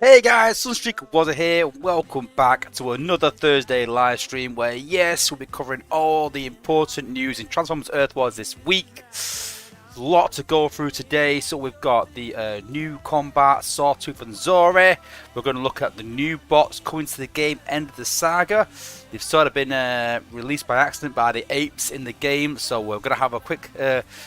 Hey guys, Sunstreaker Wozza here. Welcome back to another Thursday live stream where, yes, we'll be covering all the important news in Transformers Earth Wars this week. A lot to go through today. So we've got the new combat, Sawtooth and Zori. We're going to look at the new bots coming to the game, End of the Saga. They've sort of been released by accident by the apes in the game, so we're going to have a quick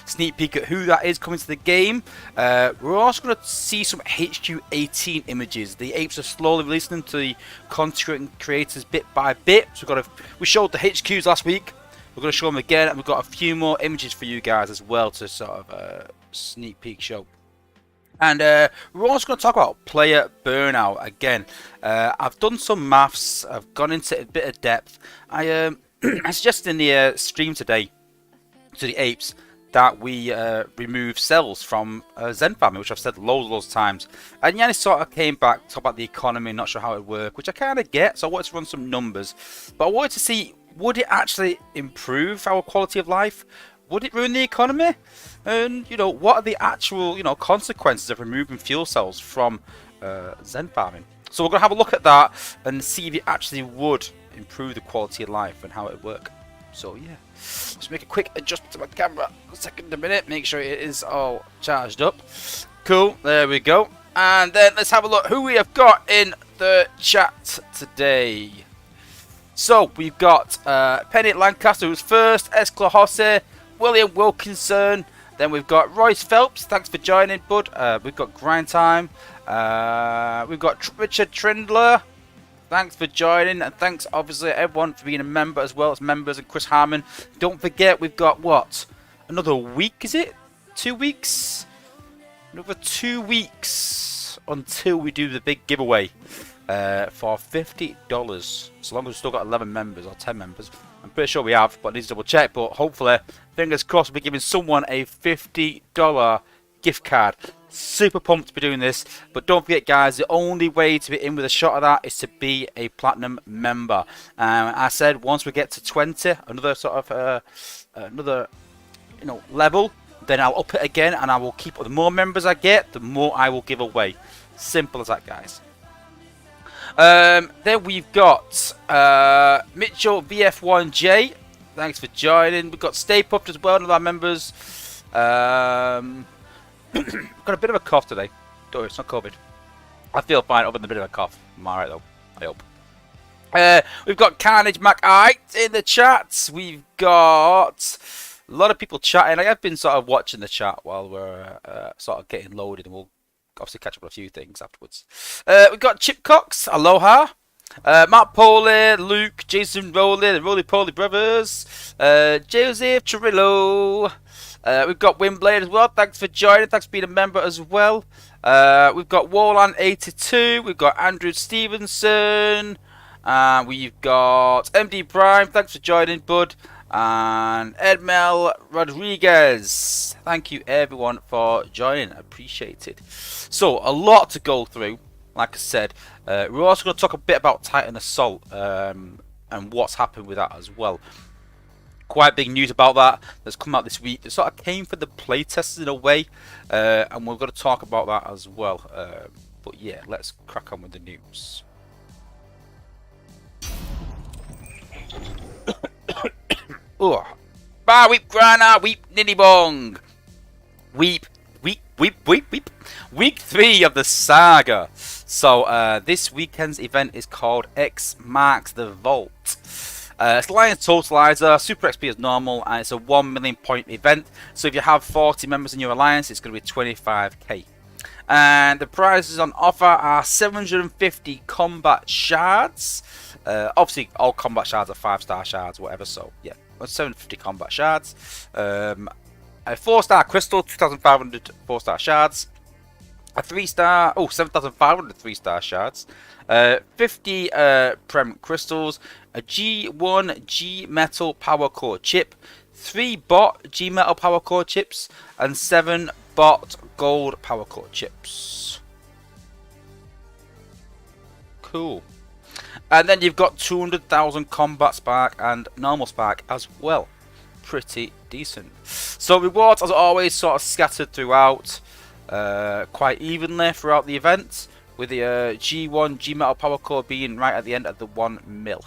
sneak peek at who that is coming to the game. We're also going to see some HQ18 images. The apes are slowly releasing them to the content creators bit by bit. So we showed the HQs last week. We're going to show them again, and we've got a few more images for you guys as well to sort of sneak peek show. And we're also going to talk about player burnout again. I've done some maths. I've gone into a bit of depth. I suggested in the stream today to the apes that we remove cells from Zen farming, which I've said loads of times. And Yannis sort of came back, talk about the economy, not sure how it would work, which I kind of get. So I wanted to run some numbers. But I wanted to see, would it actually improve our quality of life? Would it ruin the economy? And, you know, what are the actual, consequences of removing fuel cells from Zen farming? So we're going to have a look at that and see if it actually would improve the quality of life and how it would work. So, yeah. Let's make a quick adjustment to my camera. A minute. Make sure it is all charged up. Cool. There we go. And then let's have a look who we have got in the chat today. So, we've got Penny Lancaster, who's first, Escla Hosse, William Wilkinson, then we've got Royce Phelps, thanks for joining, bud. We've got Grind Time, we've got Richard Trindler, thanks for joining, and thanks obviously everyone for being a member as well as members, and Chris Harmon. Don't forget, we've got what? Another week, is it? 2 weeks? Another 2 weeks until we do the big giveaway. For $50, so long as we've still got 11 members or 10 members. I'm pretty sure we have, but I need to double check. But hopefully, fingers crossed, we'll be giving someone a $50 gift card. Super pumped to be doing this. But don't forget, guys, the only way to be in with a shot of that is to be a platinum member. I said once we get to 20, another sort of level, then I'll up it again, and I will keep. The more members I get, the more I will give away. Simple as that, guys. Then we've got Mitchell VF1J. Thanks for joining. We've got Stay Puffed as well, one of our members. Got a bit of a cough today. Don't worry, it's not COVID. I feel fine other than a bit of a cough. I'm alright though, I hope. We've got Carnage MacIte in the chat. We've got a lot of people chatting. I have been sort of watching the chat while we're sort of getting loaded, and we'll obviously catch up on a few things afterwards. We've got Chip Cox, aloha. Matt Poley, Luke, Jason Rowley, the Roly Poly Brothers, Joseph Chirillo. We've got Windblade as well. Thanks for joining. Thanks for being a member as well. We've got Warland82. We've got Andrew Stevenson. We've got MD Prime. Thanks for joining, bud. And Edmel Rodriguez. Thank you everyone for joining. Appreciated. So a lot to go through. Like I said, we're also going to talk a bit about Titan Assault and what's happened with that as well. Quite big news about that that's come out this week. It sort of came for the playtesters in a way, and we're going to talk about that as well. But yeah, let's crack on with the news. Oh, bah weep grana weep niddy bong. Weep. Week 3 of the saga. So this weekend's event is called X Marks the Vault. It's Alliance Totalizer, Super XP as normal, and it's a 1 million point event. So if you have 40 members in your alliance, it's going to be 25k. And the prizes on offer are 750 combat shards. Obviously, all combat shards are 5-star shards, whatever. So yeah, 750 combat shards. A 4-star crystal, 2,500 4-star shards. A 3-star, 7,500 3-star shards. 50 Prem crystals. A G1 G Metal Power Core chip. 3 bot G Metal Power Core chips. And 7 bot Gold Power Core chips. Cool. And then you've got 200,000 combat spark and normal spark as well. Pretty decent. So rewards, as always, sort of scattered throughout quite evenly throughout the event, with the G1 G metal power core being right at the end of the 1 mil.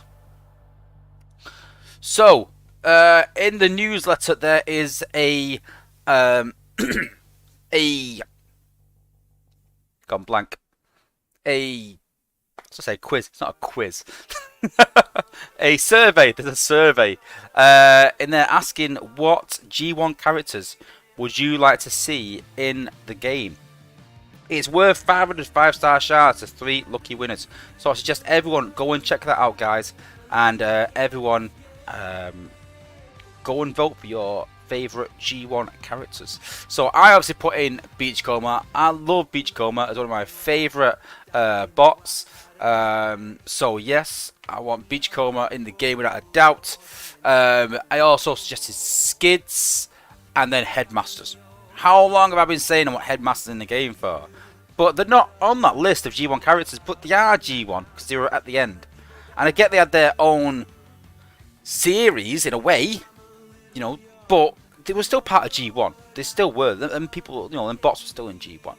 So in the newsletter there is a gone blank. Let's say quiz. It's not a quiz. A survey. There's a survey. And they're asking what G1 characters would you like to see in the game. It's worth 500 5-star shards to 3 lucky winners. So I suggest everyone go and check that out, guys. And everyone go and vote for your favourite G1 characters. So I obviously put in Beachcomber. I love Beachcomber as one of my favourite bots. So yes, I want Beachcomber in the game without a doubt. I also suggested Skids and then Headmasters. How long have I been saying I want Headmasters in the game for? But they're not on that list of G1 characters, but they are G1 because they were at the end. And I get they had their own series in a way, you know, but they were still part of G1. They still were. And people, you know, and bots were still in G1.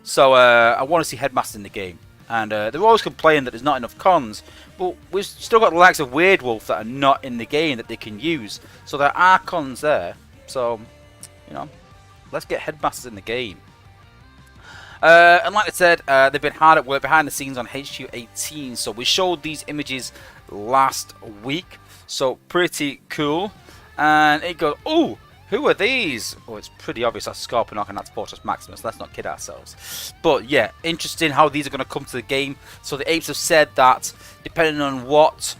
So I want to see Headmaster in the game. And they're always complaining that there's not enough cons. But we've still got the likes of Weird Wolf that are not in the game that they can use. So there are cons there. So, you know, let's get Headmasters in the game. And like I said, they've been hard at work behind the scenes on HQ18. So we showed these images last week. So pretty cool. And it goes, oh, who are these? Oh, it's pretty obvious. That's Scorponok and that's Fortress Maximus. Let's not kid ourselves. But yeah, interesting how these are going to come to the game. So the apes have said that depending on what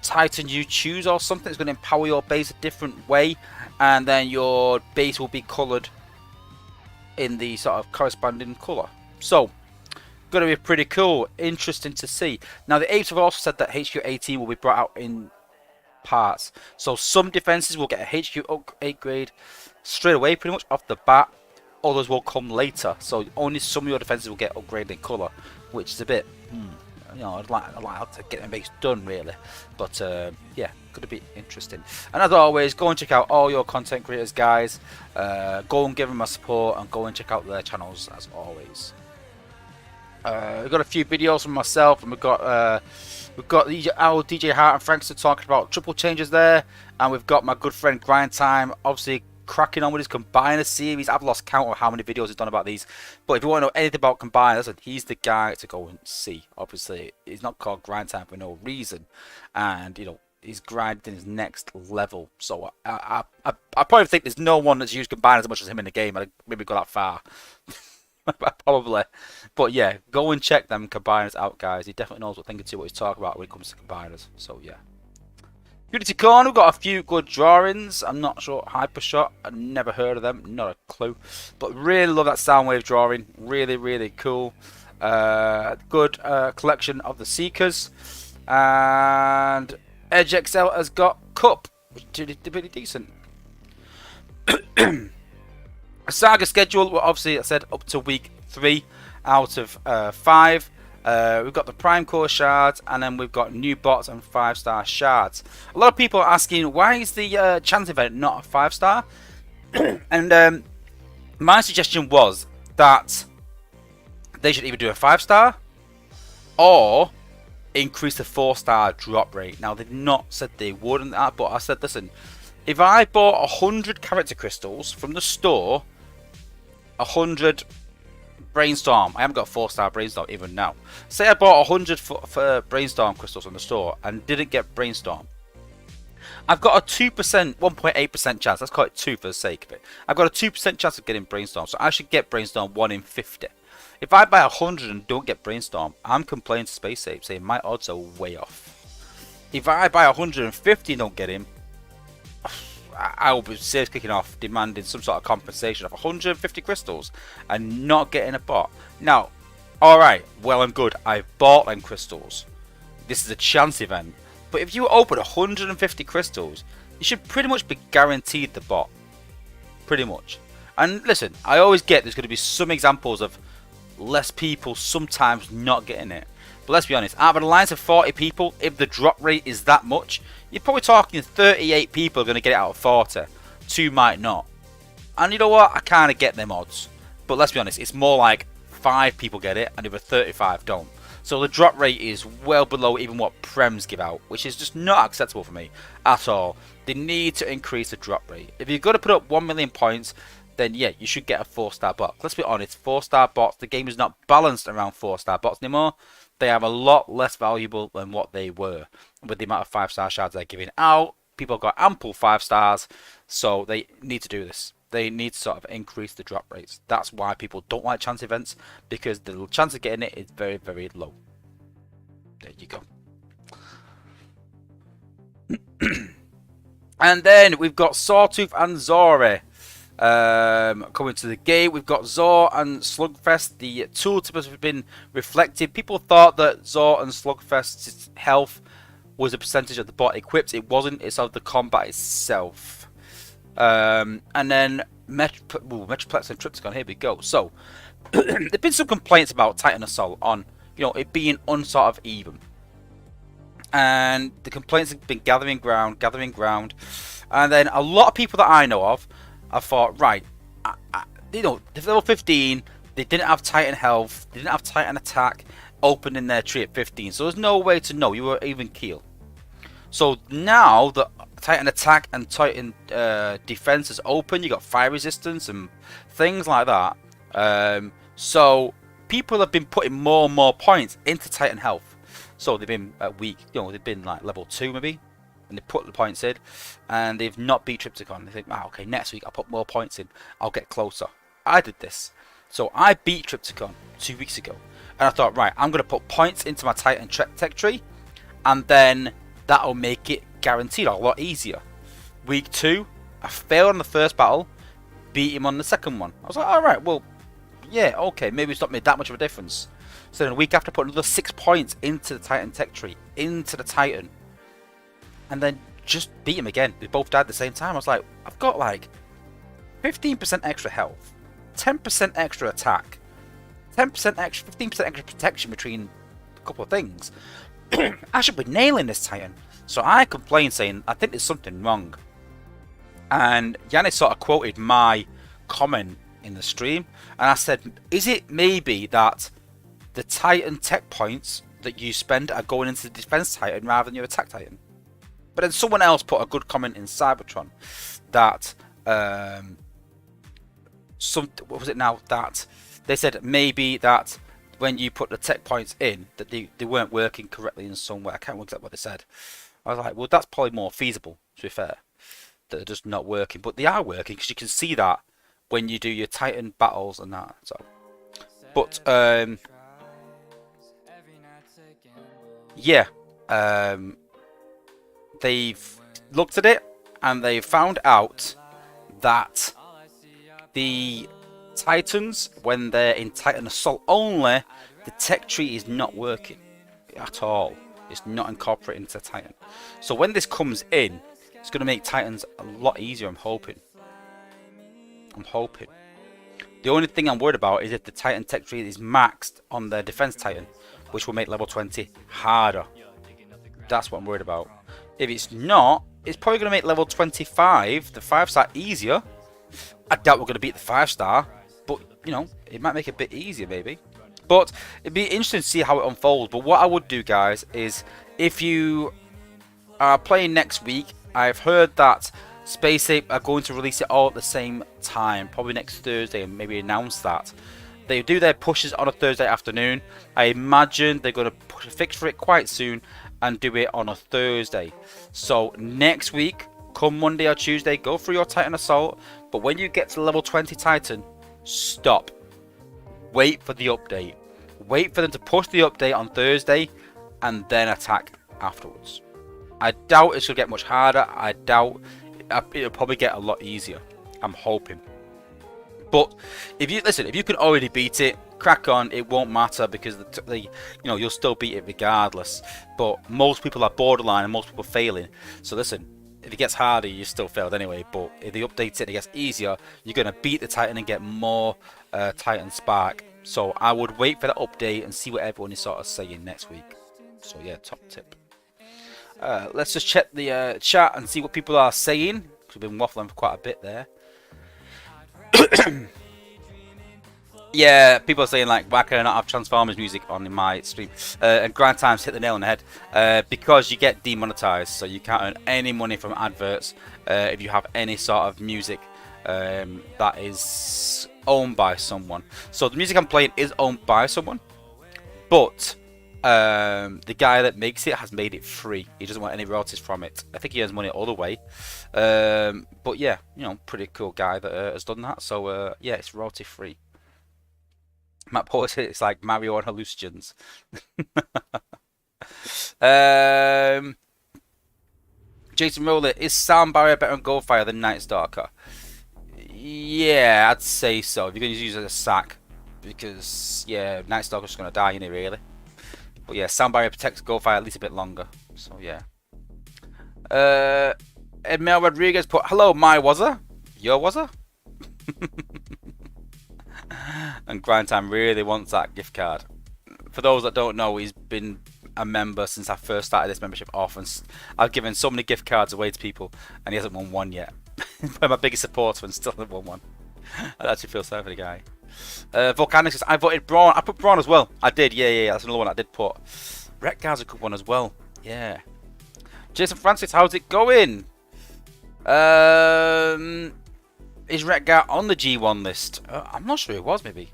Titan you choose or something, it's going to empower your base a different way. And then your base will be coloured in the sort of corresponding colour. So, going to be pretty cool. Interesting to see. Now, the apes have also said that HQ18 will be brought out in parts. So, some defences will get a HQ upgrade straight away, pretty much off the bat. Others will come later. So, only some of your defences will get upgraded in colour, which is a bit, you know, I'd like to get my base done, really. But, yeah, going to be interesting. And as always, go and check out all your content creators, guys. Go and give them a support and go and check out their channels, as always. We've got a few videos from myself, and we've got our DJ Hart and Frankster talking about triple changes there, and we've got my good friend Grind Time, obviously cracking on with his Combiner series. I've lost count of how many videos he's done about these, but if you want to know anything about Combiners, he's the guy to go and see. Obviously, he's not called Grind Time for no reason, and you know, he's grinding his next level. So I probably think there's no one that's used Combiners as much as him in the game. I maybe go that far. Probably. But yeah, go and check them Combiners out, guys. He definitely knows what thing to what he's talking about when it comes to Combiners. So yeah. Unity Corner, we've got a few good drawings. I'm not sure. Hypershot, I've never heard of them. Not a clue. But really love that Soundwave drawing. Really, really cool. Good collection of the Seekers. And Edge XL has got Cup, which is pretty decent. Saga schedule, well, obviously I said up to week 3 out of 5. We've got the Prime Core shards, and then we've got new bots and 5-star shards. A lot of people are asking, why is the chance event not a 5-star? And my suggestion was that they should either do a 5-star or increase the 4-star drop rate. Now, they've not said they would, but I said, listen, if I bought 100 character crystals from the store, 100 Brainstorm. I haven't got a 4-star Brainstorm even now. Say I bought 100 for Brainstorm crystals from the store and didn't get Brainstorm. I've got a 2%, 1.8% chance. Let's call it 2 for the sake of it. I've got a 2% chance of getting Brainstorm. So I should get Brainstorm 1 in 50. If I buy 100 and don't get Brainstorm, I'm complaining to Spaceape saying my odds are way off. If I buy 150 and don't get him, I will be seriously kicking off, demanding some sort of compensation of 150 crystals and not getting a bot. Now, alright, well and good, I've bought them crystals. This is a chance event. But if you open 150 crystals, you should pretty much be guaranteed the bot. Pretty much. And listen, I always get there's going to be some examples of less people sometimes not getting it. But let's be honest, out of an alliance of 40 people, if the drop rate is that much, you're probably talking 38 people are going to get it out of 40. 2 might not. And you know what? I kind of get them odds. But let's be honest, it's more like 5 people get it and the other 35 don't. So the drop rate is well below even what Prems give out, which is just not acceptable for me at all. They need to increase the drop rate. If you're going to put up 1 million points, then yeah, you should get a 4-star bot. Let's be honest, 4-star bots, the game is not balanced around 4-star bots anymore. They are a lot less valuable than what they were with the amount of 5-star shards they're giving out. People have got ample 5 stars, so they need to do this. They need to sort of increase the drop rates. That's why people don't like chance events, because the chance of getting it is very, very low. There you go. And then we've got Sawtooth and Zori coming to the game. We've got Zor and Slugfest. The tooltip has been reflected. People thought that Zor and Slugfest's health was a percentage of the bot equipped. It wasn't. It's of the combat itself. And then Metroplex and Tripticon. Here we go. So there've been some complaints about Titan Assault on, you know, it being unsort of even, and the complaints have been gathering ground, and then a lot of people that I know of, I thought, right, you know, they're level 15, they didn't have Titan health, they didn't have Titan attack open in their tree at 15, so there's no way to know you were even keel. So now that Titan attack and Titan defense is open, you got fire resistance and things like that. So people have been putting more and more points into Titan health. So they've been weak, you know, they've been like level 2 maybe, and they put the points in, and they've not beat Tripticon. They think, oh, okay, next week I'll put more points in, I'll get closer. I did this. So I beat Tripticon 2 weeks ago, and I thought, right, I'm going to put points into my Titan tech tree, and then that'll make it guaranteed a lot easier. Week 2, I failed on the first battle, beat him on the second one. I was like, alright, well, yeah, okay, maybe it's not made that much of a difference. So then a week after, I put another 6 points into the Titan tech tree, into the Titan, and then just beat him again. We both died at the same time. I was like, I've got like 15% extra health, 10% extra attack, 10% extra, 15% extra protection between a couple of things. I should be nailing this Titan. So I complained, saying I think there's something wrong. And Yannis sort of quoted my comment in the stream, and I said, is it maybe that the Titan tech points that you spend are going into the defense Titan rather than your attack Titan? But then someone else put a good comment in Cybertron that what was it now, that they said maybe that when you put the tech points in, that they weren't working correctly in some way. I can't remember exactly what they said. I was like, well, that's probably more feasible, to be fair, that they're just not working. But they are working, because you can see that when you do your Titan battles and that. So, but yeah, they've looked at it and they found out that the Titans, when they're in Titan Assault only, the tech tree is not working at all. It's not incorporated into Titan. So when this comes in, it's going to make Titans a lot easier, I'm hoping. The only thing I'm worried about is if the Titan tech tree is maxed on their defense Titan, which will make level 20 harder. That's what I'm worried about. If it's not, it's probably going to make level 25, the 5-star, easier. I doubt we're going to beat the 5-star, but, you know, it might make it a bit easier maybe. But it'd be interesting to see how it unfolds. But what I would do, guys, is if you are playing next week, I've heard that Spaceape are going to release it all at the same time, probably next Thursday, and maybe announce that. They do their pushes on a Thursday afternoon. I imagine they're going to push a fix for it quite soon and do it on a Thursday. So next week, come Monday or Tuesday, go through your Titan Assault. But when you get to level 20 Titan, stop. Wait for the update. Wait for them to push the update on Thursday and then attack afterwards. I doubt it's going to get much harder. I doubt it'll probably get a lot easier. I'm hoping. But if you can already beat it, crack on. It won't matter, because you'll still beat it regardless. But most people are borderline and most people are failing. So listen, if it gets harder, you still failed anyway. But if they update it and it gets easier, you're going to beat the Titan and get more Titan Spark. So I would wait for that update and see what everyone is sort of saying next week. So yeah, top tip. Let's just check the chat and see what people are saying. We've been waffling for quite a bit there. Yeah, people are saying like, why can I not have Transformers music on in my stream? And Grind Times hit the nail on the head. Because you get demonetized, so you can't earn any money from adverts if you have any sort of music that is owned by someone. So the music I'm playing is owned by someone, but the guy that makes it has made it free. He doesn't want any royalties from it. I think he earns money all the way. But yeah, you know, pretty cool guy that has done that. So yeah, it's royalty free. Matt Porter said it's like Mario on hallucinogens. Jason Roller, is Sound Barrier better on Goldfire than Night Stalker? Yeah, I'd say so. If you're going to use it as a sack, because yeah, Night Stalker's going to die in it really. But yeah, Sound Barrier protects Goldfire at least a bit longer. So yeah. Edmel Rodriguez put, hello, my Wozza. Your Wozza? And Grind Time really wants that gift card. For those that don't know, he's been a member since I first started this membership off, and I've given so many gift cards away to people, and he hasn't won one yet. My biggest supporter and still hasn't won one. I actually feel sorry for the guy. Volcanic says, I voted Braun. I put Braun as well. I did, yeah. That's another one I did put. Retgar's a good one as well. Yeah. Jason Francis, how's it going? Is Retgar on the G1 list? I'm not sure it was, maybe.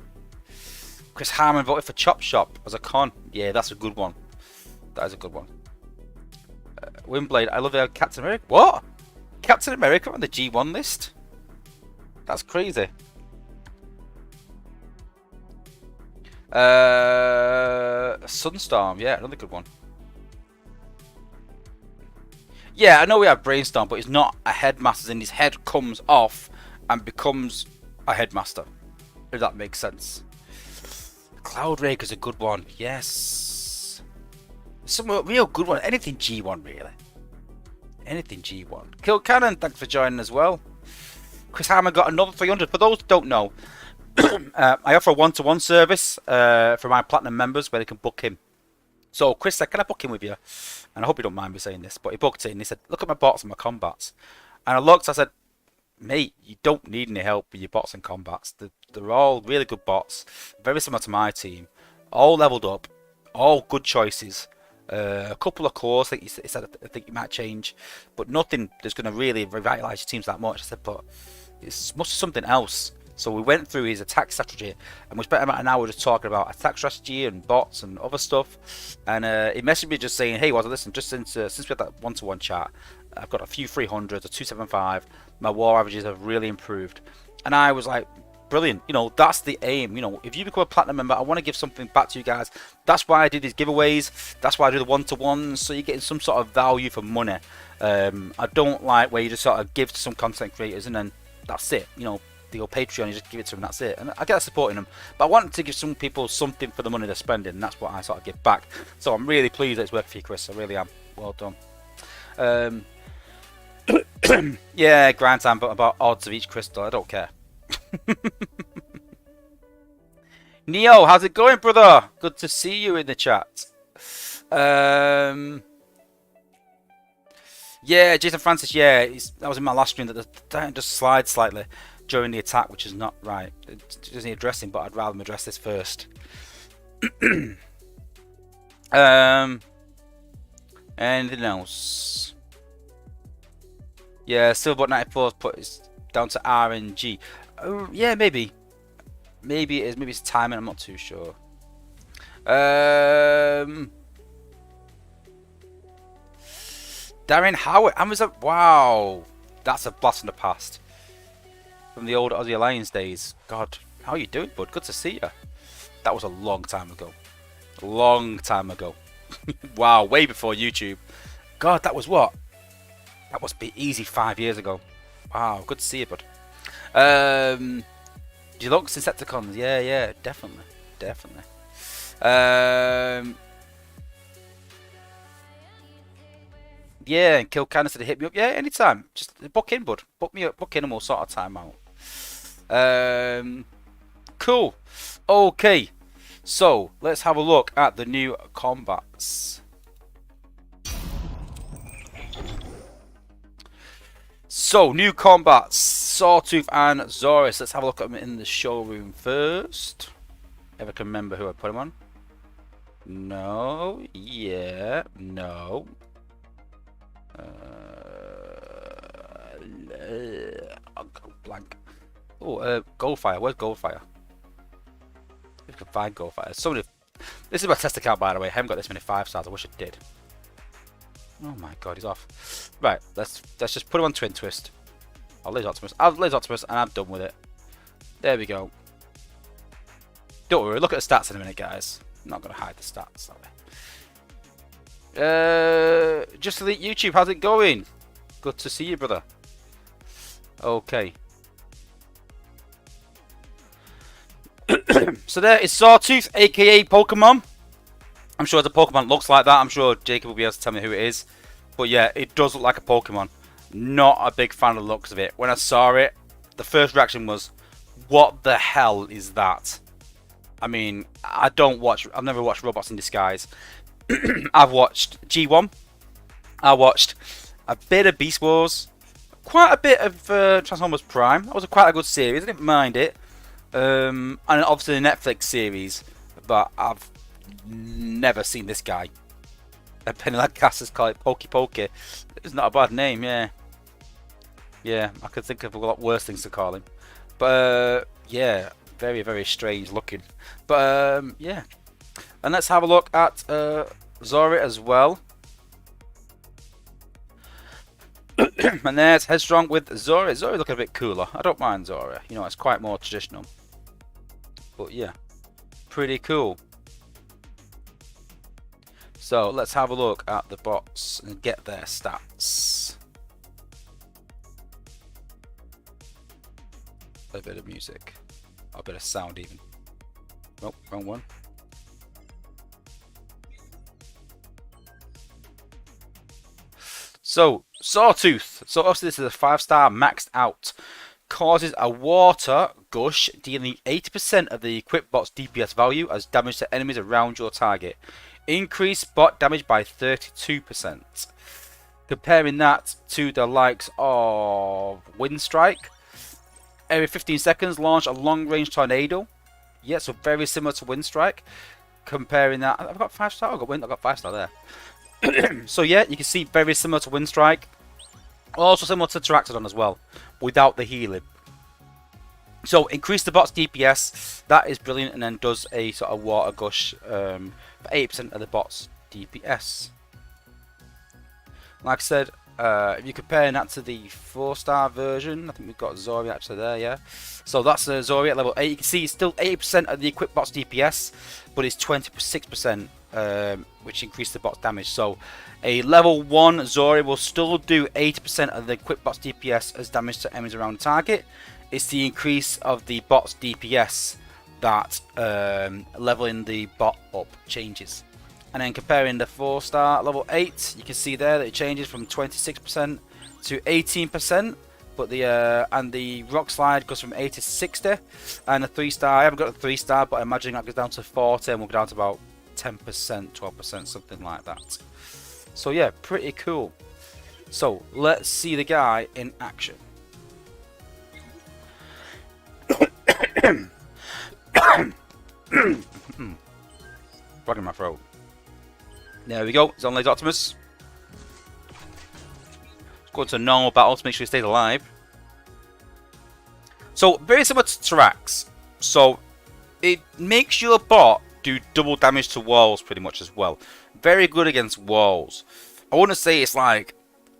Chris Harmon voted for Chop Shop as a con. Yeah, that's a good one. That is a good one. Windblade, I love the Captain America. What? Captain America on the G1 list? That's crazy. Sunstorm, yeah, another good one. Yeah, I know we have Brainstorm, but it's not a headmaster, and his head comes off and becomes a headmaster, if that makes sense. Cloud Raker's a good one, yes. Some real good one. Anything G1 really. Anything G1. Kill Cannon, thanks for joining as well. Chris Hammer got another 300. For those who don't know, I offer a one-to-one service for my platinum members where they can book him. So Chris said, can I book him with you? And I hope you don't mind me saying this, but he booked it and he said, look at my bots and my combats. And I looked, I said, mate, you don't need any help with your bots and combats. They're all really good bots, very similar to my team, all leveled up, all good choices. A couple of cores, I think you might change, but nothing that's going to really revitalise your teams that much. I said, but it must be something else. So we went through his attack strategy, and we spent about an hour just talking about attack strategy and bots and other stuff. And he messaged me just saying, hey, Wozza, listen, just since we had that one-to-one chat, I've got a few 300s, a 275. My war averages have really improved. And I was like, brilliant. You know, that's the aim. You know, if you become a platinum member, I want to give something back to you guys. That's why I do these giveaways. That's why I do the one-to-ones, so you're getting some sort of value for money. I don't like where you just sort of give to some content creators and then that's it. You know, the old Patreon, you just give it to them, that's it. And I get supporting them, but I want to give some people something for the money they're spending, and that's what I sort of give back. So I'm really pleased that it's working for you, Chris. I really am. Well done. Yeah, grind time, but about odds of each crystal, I don't care. Neo, how's it going, brother? Good to see you in the chat. Yeah, Jason Francis, yeah, that was in my last stream, that the down just slides slightly during the attack, which is not right. It doesn't need addressing, but I'd rather address this first. Anything else? Yeah, Silverbot 94 put it down to RNG. Oh, yeah, maybe. Maybe it is. Maybe it's timing. I'm not too sure. Darren Howard, Amazon. Wow, that's a blast from the past. From the old Aussie Alliance days. God, how are you doing, bud? Good to see you. That was a long time ago. A long time ago. Wow, way before YouTube. God, that was what? That must be easy 5 years ago. Wow, good to see you, bud. Deluxe Insecticons, yeah, definitely. Yeah, and Kill Cannon said to hit me up. Yeah, anytime. Just book in, bud. Book me up, book in, and we'll sort our time out. Cool. Okay, so let's have a look at the new combats. So, new combats, Sawtooth and Zori. So let's have a look at them in the showroom first. If I can remember who I put them on. No, yeah, no. I'll go blank. Oh, Goldfire. Where's Goldfire? If I can find Goldfire. Somebody. This is my test account, by the way. I haven't got this many 5-stars. I wish I did. Oh my god, he's off. Right, let's just put him on Twin Twist. I'll lose Optimus. I'll lose Optimus, and I'm done with it. There we go. Don't worry. Look at the stats in a minute, guys. I'm not gonna hide the stats, are we? Just Elite YouTube. How's it going? Good to see you, brother. Okay. So there is Sawtooth, aka Pokemon. I'm sure the Pokemon looks like that. I'm sure Jacob will be able to tell me who it is. But yeah, it does look like a Pokemon. Not a big fan of the looks of it. When I saw it, the first reaction was, what the hell is that? I mean, I've never watched Robots in Disguise. I've watched G1. I watched a bit of Beast Wars. Quite a bit of Transformers Prime. That was quite a good series. I didn't mind it. And obviously the Netflix series. But I've never seen this guy. Penny Lancaster's call it Pokey Pokey. It's not a bad name, yeah. Yeah, I could think of a lot worse things to call him. But yeah, very, very strange looking. But yeah. And let's have a look at Zory as well. And there's Headstrong with Zory. Zory looking a bit cooler. I don't mind Zory. You know, it's quite more traditional. But yeah, pretty cool. So let's have a look at the bots and get their stats. A bit of music. A bit of sound even. Oh, wrong one. So, Sawtooth. So obviously this is a 5-star maxed out. Causes a water gush, dealing 80% of the equipped bot's DPS value as damage to enemies around your target. Increase bot damage by 32%. Comparing that to the likes of Windstrike. Every 15 seconds, launch a long-range tornado. Yeah, so very similar to Windstrike. Comparing that, I've got 5-star. I've got 5-star there. So yeah, you can see very similar to Windstrike. Also similar to Pteranodon as well, without the healing. So increase the bot's DPS. That is brilliant, and then does a sort of water gush for 8% of the bot's DPS. Like I said, if you're comparing that to the 4-star version, I think we've got Zory actually there, yeah. So that's Zory at level 8. You can see it's still 80% of the equipped bot's DPS, but it's 26%, which increased the bot's damage. So a level 1 Zory will still do 80% of the equipped bot's DPS as damage to enemies around the target. It's the increase of the bot's DPS that leveling the bot up changes. And then comparing the 4-star level 8, you can see there that it changes from 26% to 18%. But the rock slide goes from 80 to 60, and the 3-star, I haven't got the 3-star, but I imagine that goes down to 40 and we'll go down to about 10%, 12%, something like that. So yeah, pretty cool. So let's see the guy in action. Frog in my throat. There we go. It's on Laser Optimus. Let's go to normal battle to make sure he stays alive. So very similar to Terax. So it makes your bot do double damage to walls pretty much as well. Very good against walls. I wouldn't say it's like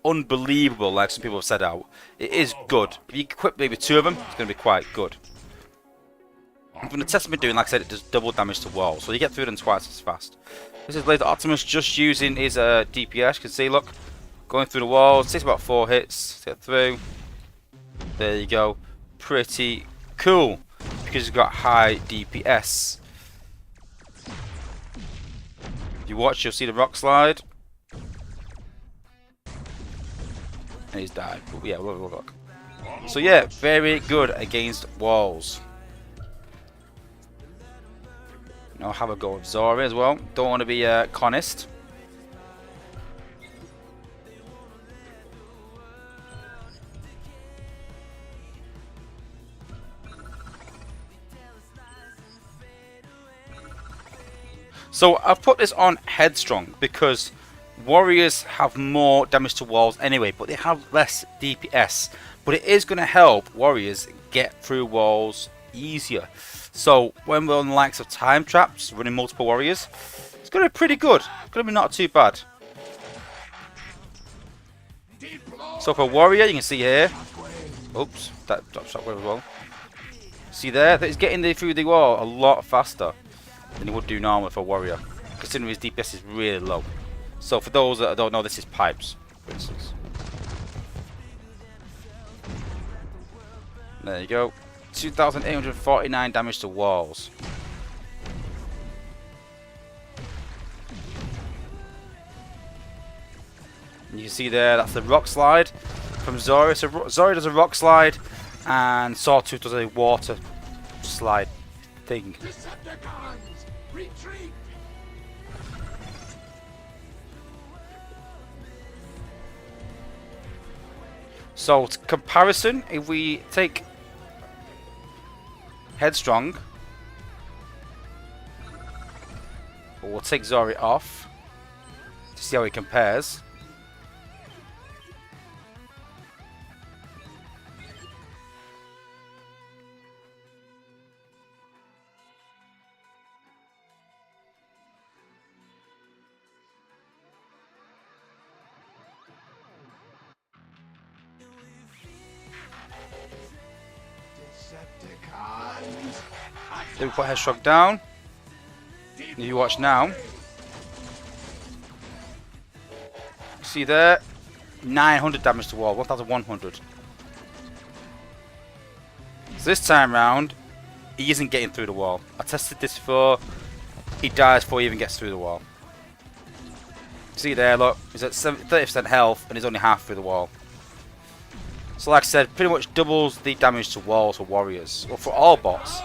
unbelievable like some people have said out. It is good. If you equip maybe 2 of them, it's going to be quite good. From the test I've been doing, like I said, it does double damage to walls, so you get through them twice as fast. This is Laser Optimus just using his DPS. You can see, look, going through the walls. It takes about 4 hits to get through. There you go. Pretty cool because he's got high DPS. If you watch, you'll see the rock slide, and he's died. But yeah, look. So yeah, very good against walls. I'll have a go with Zory as well. Don't want to be conist. So I've put this on Headstrong because warriors have more damage to walls anyway, but they have less DPS. But it is going to help warriors get through walls easier. So when we're on the likes of time traps, running multiple warriors, it's going to be pretty good. It's going to be not too bad. So for a warrior, you can see here. Oops, that dropped shockwave as well. See there, that he's getting through the wall a lot faster than he would do normally for a warrior, considering his DPS is really low. So for those that don't know, this is pipes, for instance. There you go. 2,849 damage to walls. And you can see there, that's the rock slide from Zori. So Zori does a rock slide, and Sawtooth does a water slide thing. Decepticons, retreat! So comparison, if we take Headstrong, we'll take Zori off to see how he compares. Then we put Headstrong down. If you watch now, see there, 900 damage to wall, 1,100. So this time round, he isn't getting through the wall. I tested this before. He dies before he even gets through the wall. See there, look, he's at 30% health and he's only half through the wall. So like I said, pretty much doubles the damage to walls for warriors, or for all bots.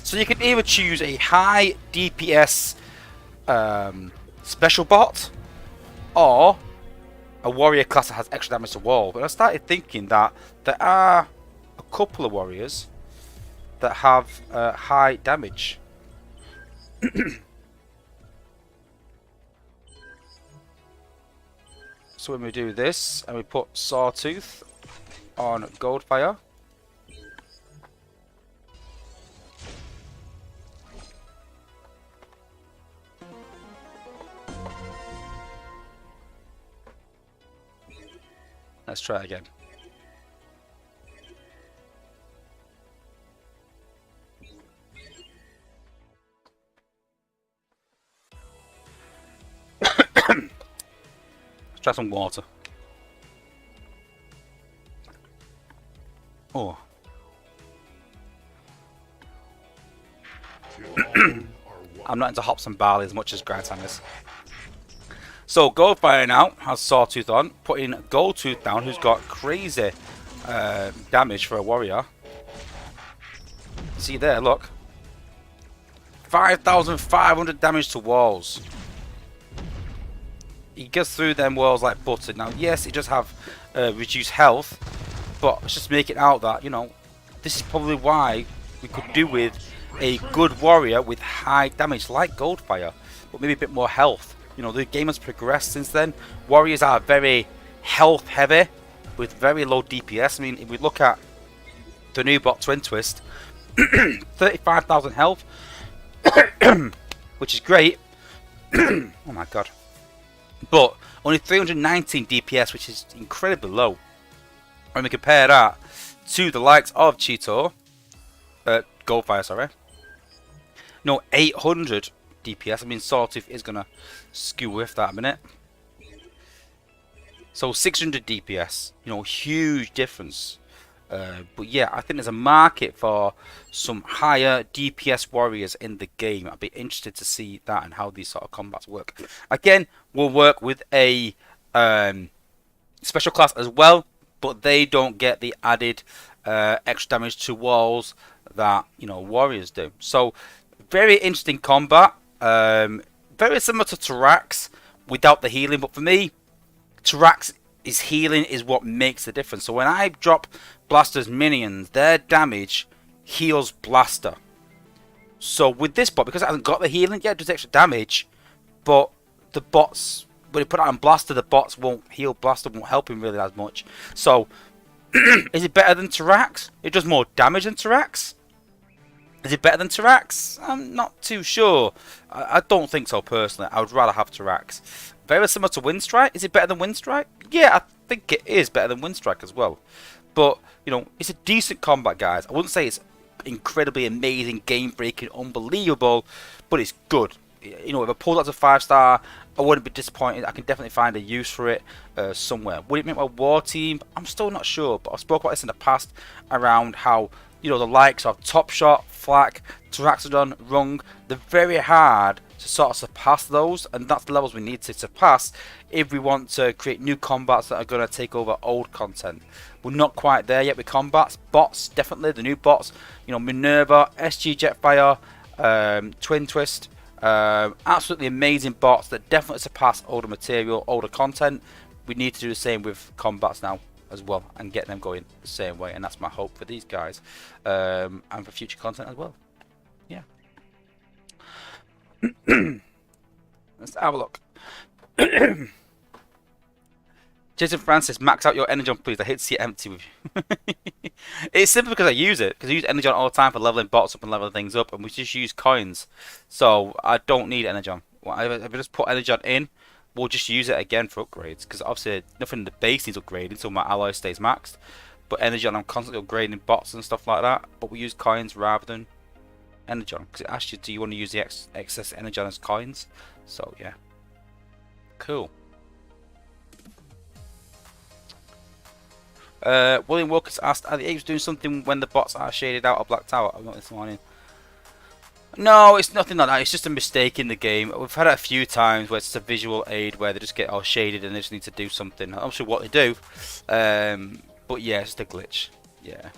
So you can either choose a high DPS special bot, or a warrior class that has extra damage to wall. But I started thinking that there are a couple of warriors that have high damage. So when we do this and we put Sawtooth on Goldfire, let's try again. Let's try some water. Oh. I'm not into hops and barley as much as Grindtime is. So Goldfire now has Sawtooth on, putting Goldtooth down, who's got crazy damage for a warrior. See there, look. 5,500 damage to walls. He gets through them walls like butter. Now, yes, he does have reduced health, but let's just make it out that, you know, this is probably why we could do with a good warrior with high damage like Goldfire, but maybe a bit more health. You know, the game has progressed since then. Warriors are very health heavy with very low DPS. I mean, if we look at the new bot Twin Twist, 35,000 health, which is great. Oh my god. But only 319 DPS, which is incredibly low. When we compare that to the likes of Cheetor, Goldfire, sorry. No, 800 DPS. I mean, Sawtooth is going to skew with that a minute. So 600 DPS, you know, huge difference. But yeah, I think there's a market for some higher DPS warriors in the game. I'd be interested to see that and how these sort of combats work. Again, we'll work with a special class as well, but they don't get the added extra damage to walls that, you know, warriors do. So very interesting combat. Very similar to Tarax without the healing, but for me, Tarax is healing is what makes the difference. So when I drop Blaster's minions, their damage heals Blaster. So with this bot, because it hasn't got the healing yet, it does extra damage, but the bots, when you put it on Blaster, the bots won't heal Blaster, won't help him really as much. So, is it better than Tarax? It does more damage than Tarax. Is it better than Tarax? I'm not too sure. I don't think so personally. I would rather have Tarax. Very similar to Windstrike. Is it better than Windstrike? Yeah, I think it is better than Windstrike as well. But, you know, it's a decent combat, guys. I wouldn't say it's incredibly amazing, game-breaking, unbelievable, but it's good. You know, if I pulled that to 5-star, I wouldn't be disappointed. I can definitely find a use for it somewhere. Would it make my war team? I'm still not sure, but I've spoken about this in the past around how, you know, the likes of Top Shot, Flak, Taraxodon, Rung, they're very hard to sort of surpass those, and that's the levels we need to surpass if we want to create new combats that are going to take over old content. We're not quite there yet with combats. Bots, definitely, the new bots, you know, Minerva, SG Jetfire, Twin Twist, absolutely amazing bots that definitely surpass older material, older content. We need to do the same with combats now as well and get them going the same way, and that's my hope for these guys, and for future content as well. Yeah. Let's have a look. Jason Francis, max out your Energon please. I hate to see it empty with you. It's simply because I use it. Because I use Energon all the time for leveling bots up and leveling things up. And we just use coins. So I don't need Energon. If I just put Energon in, we'll just use it again for upgrades. Because obviously nothing in the base needs upgrading until my alloy stays maxed. But Energon, I'm constantly upgrading bots and stuff like that. But we use coins rather than Energon. Because it asks you, do you want to use the excess Energon as coins? So yeah. Cool. William Wilkins asked, are the apes doing something when the bots are shaded out of Black Tower? I got this morning. No, it's nothing like that. It's just a mistake in the game. We've had it a few times where it's a visual aid where they just get all shaded and they just need to do something. I'm not sure what they do. But yeah, it's just a glitch. Yeah.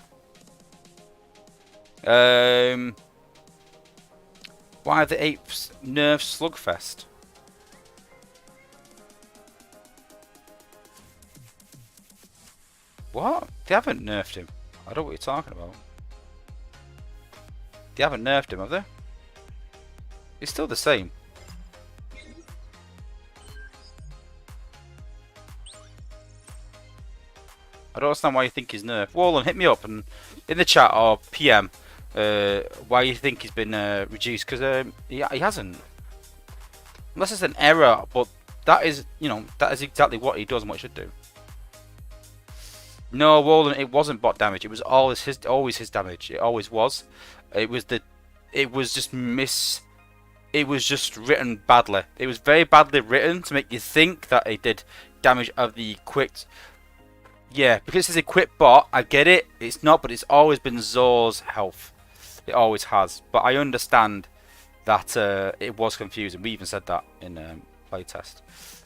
Why have the apes nerfed Slugfest? What? They haven't nerfed him. I don't know what you're talking about. They haven't nerfed him, have they? It's still the same. I don't understand why you think he's nerfed. Wallen, hit me up and in the chat or PM why you think he's been reduced, because he hasn't. Unless it's an error, but that is, you know, that is exactly what he does and what he should do. No, Wallen, it wasn't bot damage. It was always his damage. It always was. It was just written badly. It was very badly written to make you think that it did damage of the equipped. Yeah, because it's equipped bot, I get it. It's not, but it's always been Zor's health. It always has. But I understand that it was confusing. We even said that in playtest.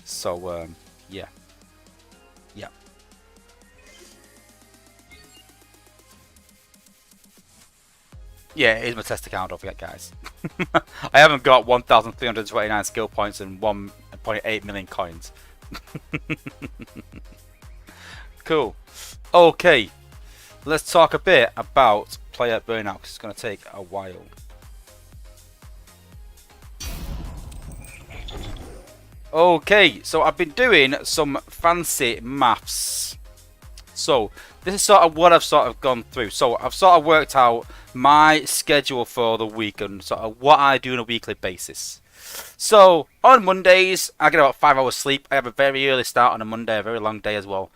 So yeah. Yeah. Yeah, it is my test account, don't forget, guys. I haven't got 1,329 skill points and 1.8 million coins. Cool. Okay, let's talk a bit about player burnout, because it's going to take a while. Okay, so I've been doing some fancy maths. So this is sort of what I've sort of gone through. So I've sort of worked out my schedule for the week and sort of what I do on a weekly basis. So on Mondays, I get about 5 hours sleep. I have a very early start on a Monday, a very long day as well.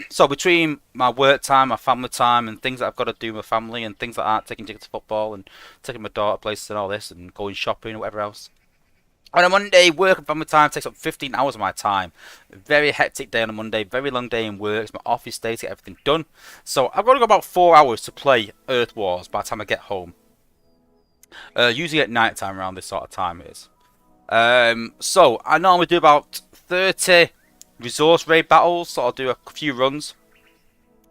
So between my work time, my family time, and things that I've got to do with my family and things like that, taking tickets to football and taking my daughter places and all this and going shopping or whatever else. On a Monday, work and family time takes up 15 hours of my time. Very hectic day on a Monday, very long day in work. It's my office day to get everything done. So I've got to go about 4 hours to play Earth Wars by the time I get home. Usually at night time around this sort of time it is. So I normally do about 30 resource raid battles, so I'll do a few runs.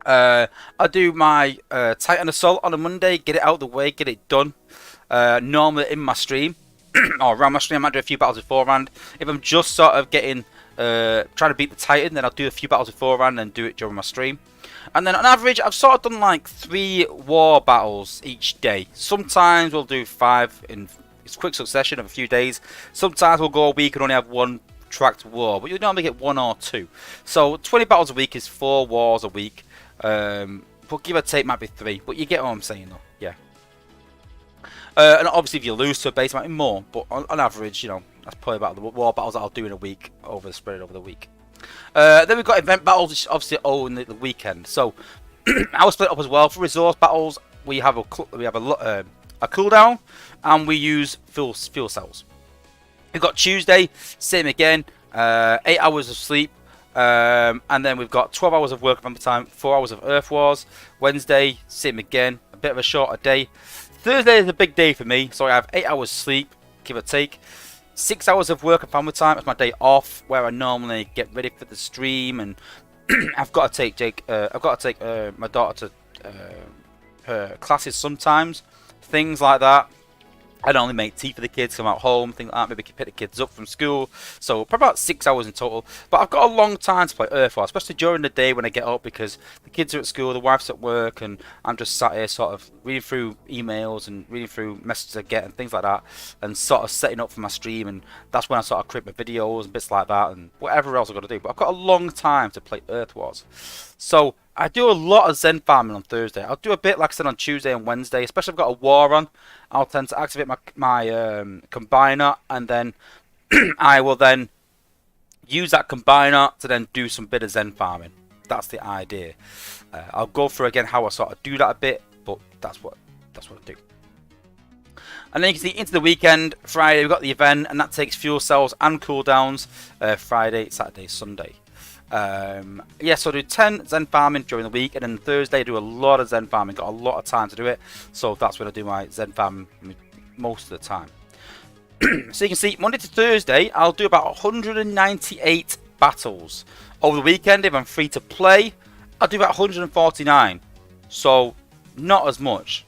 I do my Titan Assault on a Monday, get it out of the way, get it done. Normally in my stream. Or around my stream, I might do a few battles beforehand. If I'm just sort of getting, trying to beat the Titan, then I'll do a few battles beforehand and do it during my stream. And then on average, I've sort of done like 3 war battles each day. Sometimes we'll do 5 in It's quick succession of a few days. Sometimes we'll go a week and only have one tracked war, but you normally get 1 or 2. So 20 battles a week is 4 wars a week. But give or take might be 3. But you get what I'm saying though. Yeah. And obviously if you lose to a base it might be more. But on average, you know, that's probably about the war battles that I'll do in a week, spread over the week. Then we've got event battles, which obviously own the weekend. So I will split up as well. For resource battles, we have a cooldown, and we use fuel cells. We've got Tuesday, same again, 8 hours of sleep, and then we've got 12 hours of work at time, 4 hours of Earth Wars. Wednesday, same again, a bit of a shorter day. Thursday is a big day for me, so I have 8 hours sleep, give or take. 6 hours of work and family time. It's my day off, where I normally get ready for the stream, and I've got to take my daughter to her classes sometimes, things like that. I normally make tea for the kids, come out home, things like that, maybe pick the kids up from school. So probably about 6 hours in total. But I've got a long time to play Earth Wars, especially during the day when I get up, because the kids are at school, the wife's at work, and I'm just sat here sort of reading through emails and reading through messages I get and things like that, and sort of setting up for my stream. And that's when I sort of create my videos and bits like that and whatever else I've got to do. But I've got a long time to play Earth Wars. So I do a lot of Zen farming on Thursday. I'll do a bit, like I said, on Tuesday and Wednesday, especially if I've got a war on. I'll tend to activate my combiner, and then I will then use that combiner to then do some bit of Zen farming. That's the idea. I'll go through again how I sort of do that a bit, but that's what I do. And then you can see into the weekend. Friday we've got the event, and that takes fuel cells and cooldowns. Friday, Saturday, Sunday. Yeah, so I do 10 Zen farming during the week, and then Thursday I do a lot of Zen farming. Got a lot of time to do it, so that's when I do my Zen farming most of the time. So you can see Monday to Thursday I'll do about 198 battles. Over the weekend, if I'm free to play, I'll do about 149. So not as much.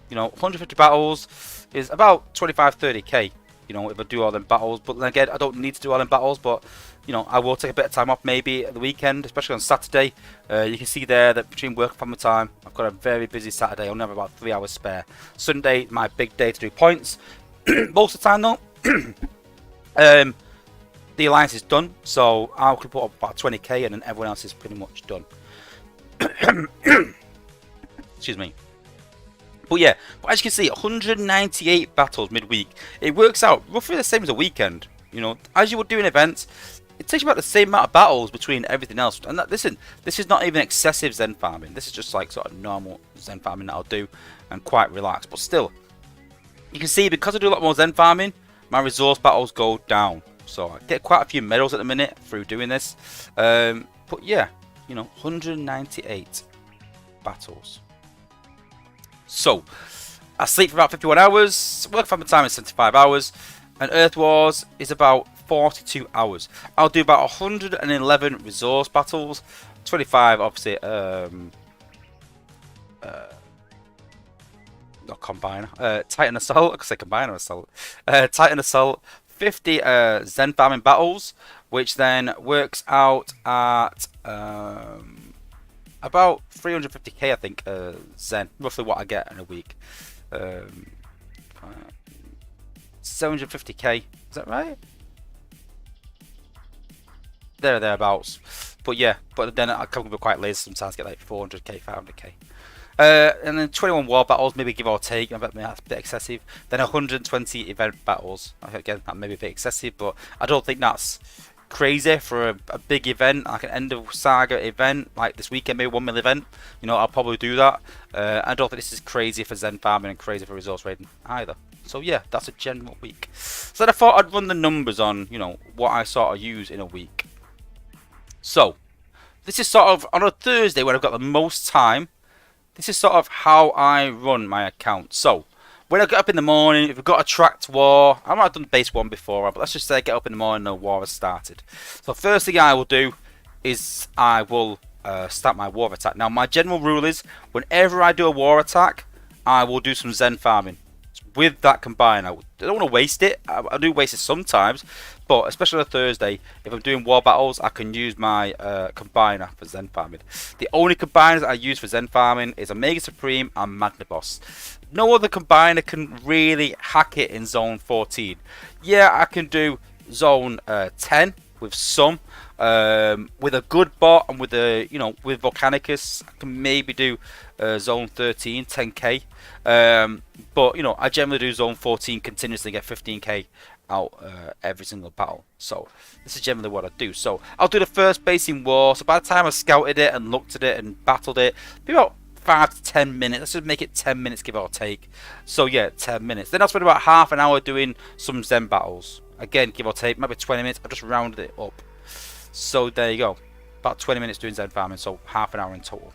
You know, 150 battles is about 25-30k. You know, if I do all them battles, but then again, I don't need to do all them battles, but you know, I will take a bit of time off maybe at the weekend, especially on Saturday. You can see there that between work and family time, I've got a very busy Saturday. I'll have about 3 hours spare. Sunday, my big day to do points. Most of the time though, the alliance is done, so I'll put up about 20k, and then everyone else is pretty much done. Excuse me. But yeah, as you can see, 198 battles midweek. It works out roughly the same as a weekend. You know, as you would do in events, it takes about the same amount of battles between everything else. And listen, this is not even excessive Zen farming. This is just like sort of normal Zen farming that I'll do, and quite relaxed. But still, you can see because I do a lot more Zen farming, my resource battles go down. So I get quite a few medals at the minute through doing this. But yeah, you know, 198 battles. So I sleep for about 51 hours. Work family time is 75 hours. And Earth Wars is about 42 hours. I'll do about 111 resource battles. 25 obviously not combiner. Titan Assault. I could say combiner assault. Titan Assault. 50 Zen farming battles, which then works out at about 350k, I think, Zen. Roughly what I get in a week. 750k. Is that right? Thereabouts. But yeah, but then I come up quite lazy sometimes, get like 400k, 500k. And then 21 war battles, maybe give or take. I bet that's a bit excessive. Then 120 event battles. Again, that may be a bit excessive, but I don't think that's crazy for a big event, like an end of saga event, like this weekend, maybe 1 mil event. You know, I'll probably do that. I don't think this is crazy for Zen farming and crazy for resource raiding either. So yeah, that's a general week. So then I thought I'd run the numbers on, you know, what I sort of use in a week. So this is sort of on a Thursday when I've got the most time. This is sort of how I run my account. So when I get up in the morning, if we've got a tracked war, I might have done base 1 before, but let's just say I get up in the morning and the war has started. So first thing I will do is I will start my war attack. Now my general rule is whenever I do a war attack, I will do some Zen farming. It's with that combiner. I don't want to waste it. I do waste it sometimes, but especially on a Thursday, if I'm doing war battles, I can use my combiner for Zen farming. The only combiners I use for Zen farming is Omega Supreme and Magna Boss. No other combiner can really hack it in Zone 14. Yeah, I can do Zone 10 with some. With a good bot and with a with Volcanicus, I can maybe do Zone 13 10k. But I generally do Zone 14 continuously, get 15k out every single battle. So this is generally what I do. So I'll do the first base in war. So by the time I scouted it and looked at it and battled it, be about 5 to 10 minutes. Let's just make it 10 minutes, give or take. So yeah, 10 minutes. Then I'll spend about half an hour doing some Zen battles. Again, give or take, maybe 20 minutes. I just rounded it up. So there you go. About 20 minutes doing Zen farming, so half an hour in total.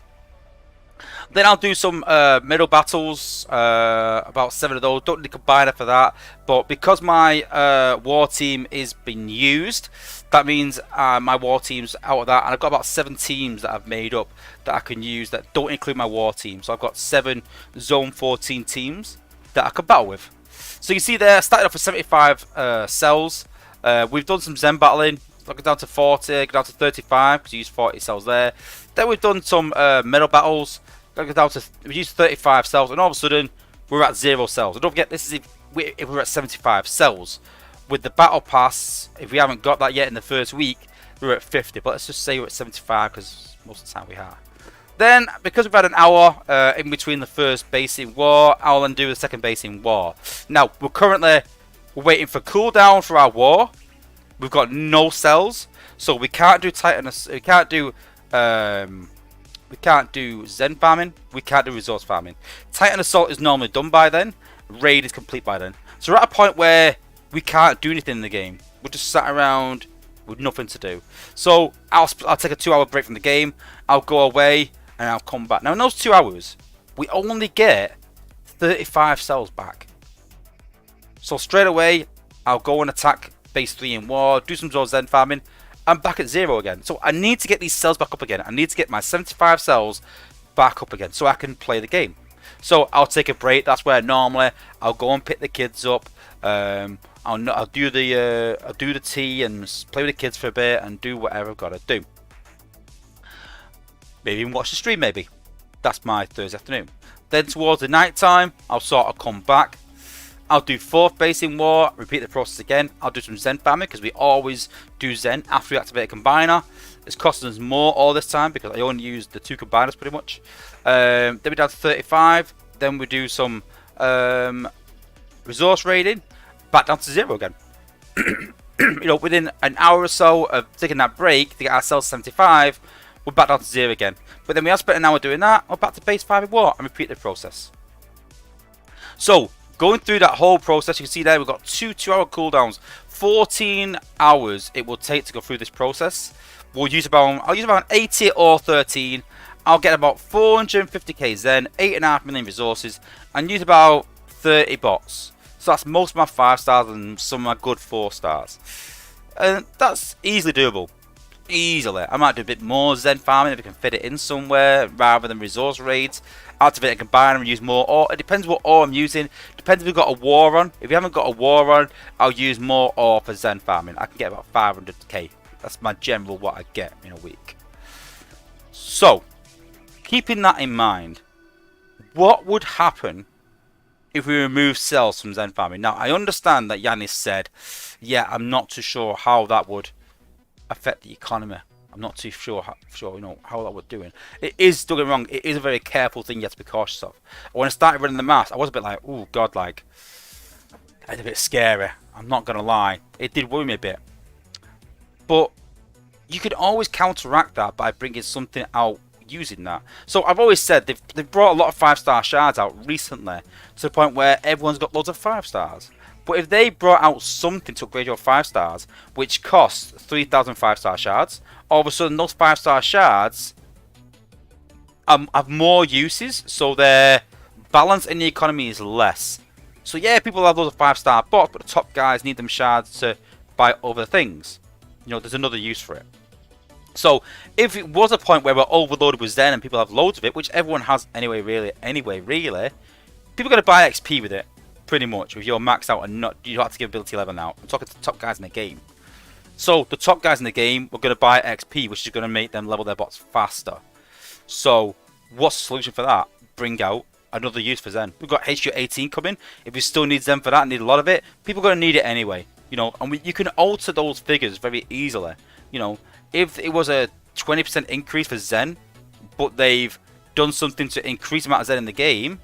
Then I'll do some middle battles, about 7 of those. Don't need a combiner for that, but because my war team is being used, that means my war team's out of that, and I've got about 7 teams that I've made up that I can use that don't include my war team. So I've got 7 Zone 14 teams that I can battle with. So you see there, I started off with 75 cells. We've done some Zen battling. Go down to 40, go down to 35 because you use 40 cells there. Then we've done some medal battles. Go down to we used 35 cells, and all of a sudden we're at 0 cells. And don't forget, this is if we're at 75 cells. With the battle pass, if we haven't got that yet in the first week, we're at 50. But let's just say we're at 75 because most of the time we are. Then, because we've had an hour in between the first base in war, I'll then do the second base in war. Now we're waiting for cooldown for our war. We've got no cells, so we can't do Titanus. We can't do Zen farming. We can't do resource farming. Titan Assault is normally done by then. Raid is complete by then. So we're at a point where we can't do anything in the game. We're just sat around with nothing to do. So I'll take a 2-hour break from the game. I'll go away and I'll come back. Now in those 2 hours, we only get 35 cells back. So straight away, I'll go and attack base 3 in war, do some Zen farming. I'm back at 0 again. So I need to get these cells back up again. I need to get my 75 cells back up again so I can play the game. So I'll take a break. That's where normally I'll go and pick the kids up. I'll do the tea and play with the kids for a bit and do whatever I've got to do. Maybe even watch the stream. Maybe that's my Thursday afternoon. Then towards the night time, I'll sort of come back. I'll do 4th base in war, repeat the process again. I'll do some Zen farming because we always do Zen after we activate a combiner. It's costing us more all this time because I only use the 2 combiners pretty much. Then we're down to 35. Then we do some resource raiding. Back down to 0 again. Within an hour or so of taking that break to get ourselves 75, we're back down to 0 again. But then we have spent an hour doing that. We're back to base 5 in war and repeat the process. So going through that whole process, you can see there we've got 2 2-hour cooldowns. 14 hours it will take to go through this process. I'll use about 80 or 13. I'll get about 450k Zen, 8.5 million resources, and use about 30 bots. So that's most of my 5 stars and some of my good 4 stars. And that's easily doable. Easily. I might do a bit more Zen farming if I can fit it in somewhere rather than resource raids. Activate a combiner and use more ore. It depends what ore I'm using. Depends if we've got a war on. If we haven't got a war on, I'll use more ore for Zen farming. I can get about 500k. That's my general what I get in a week. So, keeping that in mind, what would happen if we remove cells from Zen farming? Now, I understand that Yanis said, yeah, I'm not too sure how that would affect the economy. I'm not too sure how that would do it. It is, don't get me wrong, it is a very careful thing you have to be cautious of. When I started running the maths, I was a bit like, oh god, like, it's a bit scary. I'm not gonna lie. It did worry me a bit. But you could always counteract that by bringing something out using that. So I've always said they've brought a lot of 5-star shards out recently to the point where everyone's got loads of 5 stars. But if they brought out something to upgrade your 5 stars, which costs 3,000 5-star shards, all of a sudden those 5-star shards have more uses, so their balance in the economy is less. So yeah, people have those 5-star bots, but the top guys need them shards to buy other things. There's another use for it. So if it was a point where we're overloaded with Zen and people have loads of it, which everyone has anyway, really, people are going to buy XP with it. pretty much, with your max out and not, you have to give ability level now. I'm talking to the top guys in the game. So the top guys in the game are going to buy XP, which is going to make them level their bots faster. So what's the solution for that? Bring out another use for Zen. We've got HQ 18 coming. If you still need Zen for that, need a lot of it, people are going to need it anyway. You know, and you can alter those figures very easily. You know, if it was a 20% increase for Zen, but they've done something to increase the amount of Zen in the game,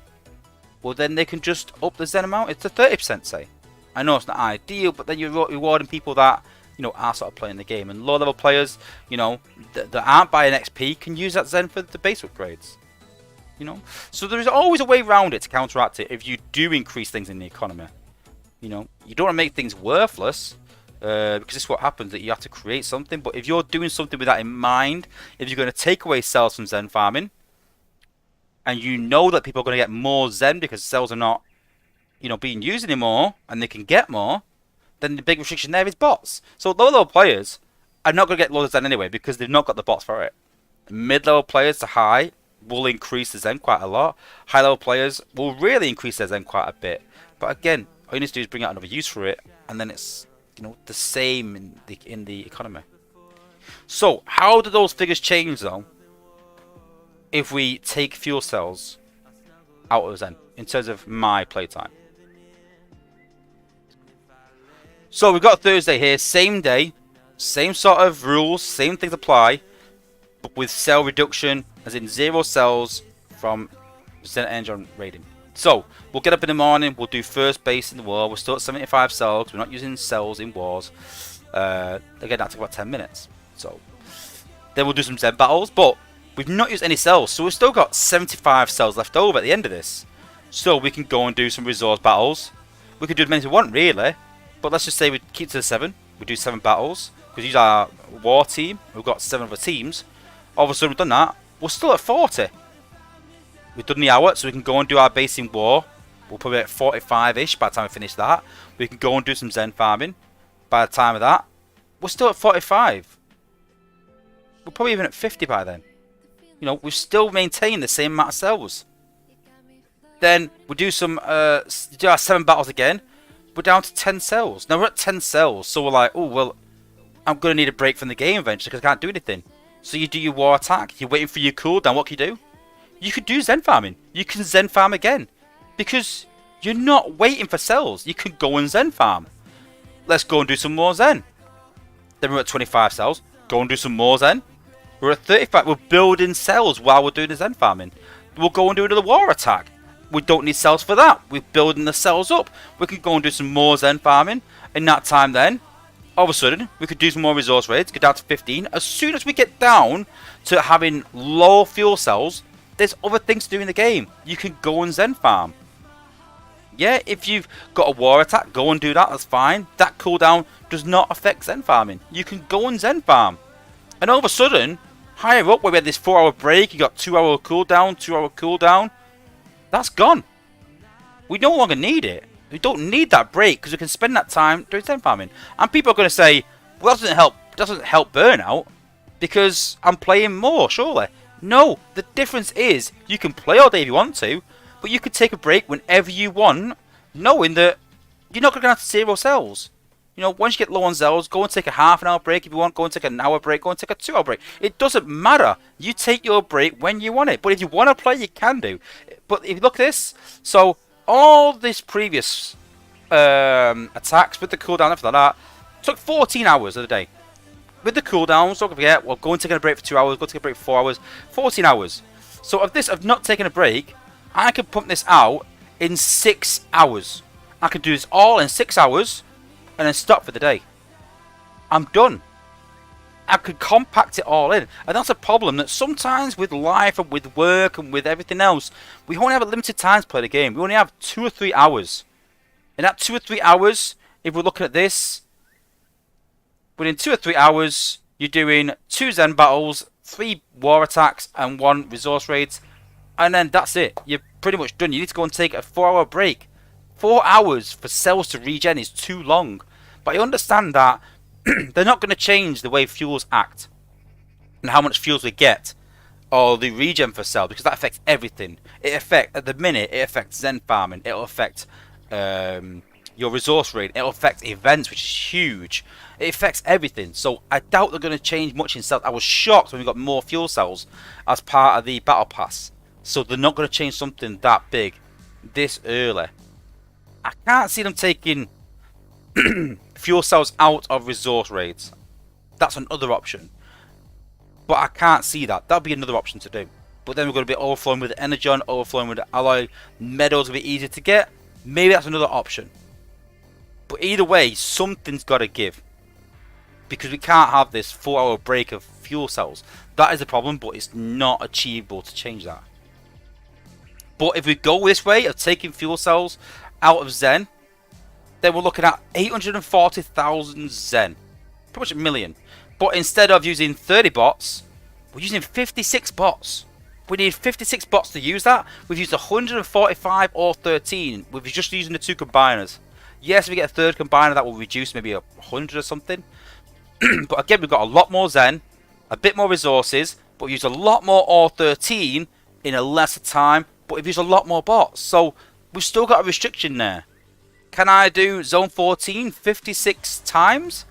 well then they can just up the Zen amount to 30%, say. I know it's not ideal, but then you're rewarding people that, you know, are sort of playing the game. And low level players, you know, that aren't buying XP can use that Zen for the base upgrades. You know, so there is always a way around it to counteract it if you do increase things in the economy. You know, you don't want to make things worthless, because this is what happens, that you have to create something. But if you're doing something with that in mind, if you're going to take away cells from Zen farming, and you know that people are going to get more Zen because cells are not, you know, being used anymore, and they can get more, then the big restriction there is bots. So low level players are not going to get loads of Zen anyway because they've not got the bots for it. Mid level players to high will increase the Zen quite a lot. High level players will really increase their Zen quite a bit. But again, all you need to do is bring out another use for it, and then it's, you know, the same in the economy. So how do those figures change though if we take fuel cells out of Zen in terms of my playtime? So we've got Thursday here, same day, same sort of rules, same things apply, but with cell reduction, as in 0 cells from Zen Engine rating. So we'll get up in the morning, we'll do first base in the war, we're still at 75 cells, we're not using cells in wars. Again, that took about 10 minutes. So then we'll do some Zen battles, but we've not used any cells, so we've still got 75 cells left over at the end of this. So we can go and do some resource battles. We can do as many as we want, really. But let's just say we keep to the 7. We do 7 battles. Because use our war team. We've got 7 other teams. All of a sudden we've done that. We're still at 40. We've done the hour, so we can go and do our base in war. We'll probably at 45-ish by the time we finish that. We can go and do some Zen farming. By the time of that, we're still at 45. We're probably even at 50 by then. You know, we've still maintained the same amount of cells. Then we do some, do our 7 battles again. We're down to 10 cells. Now we're at 10 cells, so we're like, oh well, I'm gonna need a break from the game eventually because I can't do anything. So you do your war attack. You're waiting for your cooldown. What can you do? You could do Zen farming. You can Zen farm again because you're not waiting for cells. You can go and Zen farm. Let's go and do some more Zen. Then we're at 25 cells. Go and do some more Zen. We're at 35. We're building cells while we're doing the Zen farming. We'll go and do another war attack. We don't need cells for that. We're building the cells up. We can go and do some more Zen farming. In that time then, all of a sudden, we could do some more resource raids. Get down to 15. As soon as we get down to having low fuel cells, there's other things to do in the game. You can go and Zen farm. Yeah, if you've got a war attack, go and do that. That's fine. That cooldown does not affect Zen farming. You can go and Zen farm. And all of a sudden, higher up where we had this 4-hour break, you got 2-hour cooldown, 2-hour cooldown. That's gone. We no longer need it. We don't need that break because we can spend that time doing Zen farming. And people are going to say, well, that doesn't help burnout because I'm playing more, surely. No, the difference is you can play all day if you want to, but you could take a break whenever you want, knowing that you're not going to have 0 cells. You know, once you get low on cells, go and take a half an hour break if you want, go and take an hour break, go and take a 2-hour break. It doesn't matter. You take your break when you want it. But if you want to play, you can do. But if you look at this, so all this previous attacks with the cooldown and stuff like that took 14 hours of the day. With the cooldowns, don't forget, well, go and take a break for 2 hours, go take a break for 4 hours, 14 hours. So of not taking a break, I can pump this out in 6 hours. I can do this all in 6 hours and then stop for the day. I'm done. I could compact it all in. And that's a problem that sometimes with life and with work and with everything else, we only have a limited time to play the game. We only have 2 or 3 hours. In that 2 or 3 hours, if we're looking at this, within 2 or 3 hours, you're doing 2 Zen battles, 3 war attacks, and 1 resource raids. And then that's it. You're pretty much done. You need to go and take a 4-hour break. 4 hours for cells to regen is too long. But I understand that they're not going to change the way fuels act and how much fuels we get or the regen for cell because that affects everything. At the minute, it affects Zen farming. It'll affect your resource rate. It'll affect events, which is huge. It affects everything. So I doubt they're going to change much in stealth. I was shocked when we got more fuel cells as part of the battle pass. So they're not going to change something that big this early. I can't see them taking fuel cells out of resource raids. That's another option. But I can't see that. That'll be another option to do. But then we're going to be overflowing with energon, overflowing with alloy. Metals will be easier to get. Maybe that's another option. But either way, something's got to give. Because we can't have this 4-hour break of fuel cells. That is the problem, but it's not achievable to change that. But if we go this way of taking fuel cells out of Zen, then we're looking at 840,000 Zen. Pretty much a million. But instead of using 30 bots, we're using 56 bots. We need 56 bots to use that. We've used 145 or 13. We're just using the 2 combiners. Yes, if we get a 3rd combiner, that will reduce maybe 100 or something. But again, we've got a lot more Zen, a bit more resources, but we've used a lot more or 13 in a lesser time, but we've used a lot more bots. So we've still got a restriction there. Can I do Zone 14 56 times?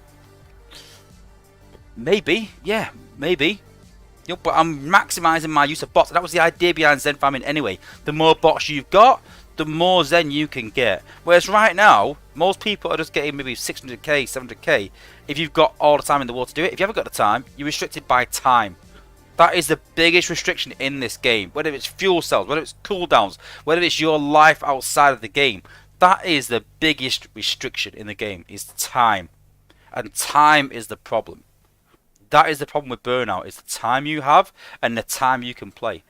Maybe, yeah, maybe. You know, but I'm maximising my use of bots. That was the idea behind Zen farming anyway. The more bots you've got, the more Zen you can get. Whereas right now, most people are just getting maybe 600k, 700k. If you've got all the time in the world to do it, if you haven't got the time, you're restricted by time. That is the biggest restriction in this game. Whether it's fuel cells, whether it's cooldowns, whether it's your life outside of the game. That is the biggest restriction in the game, is time. And time is the problem. That is the problem with Burnout, is the time you have and the time you can play.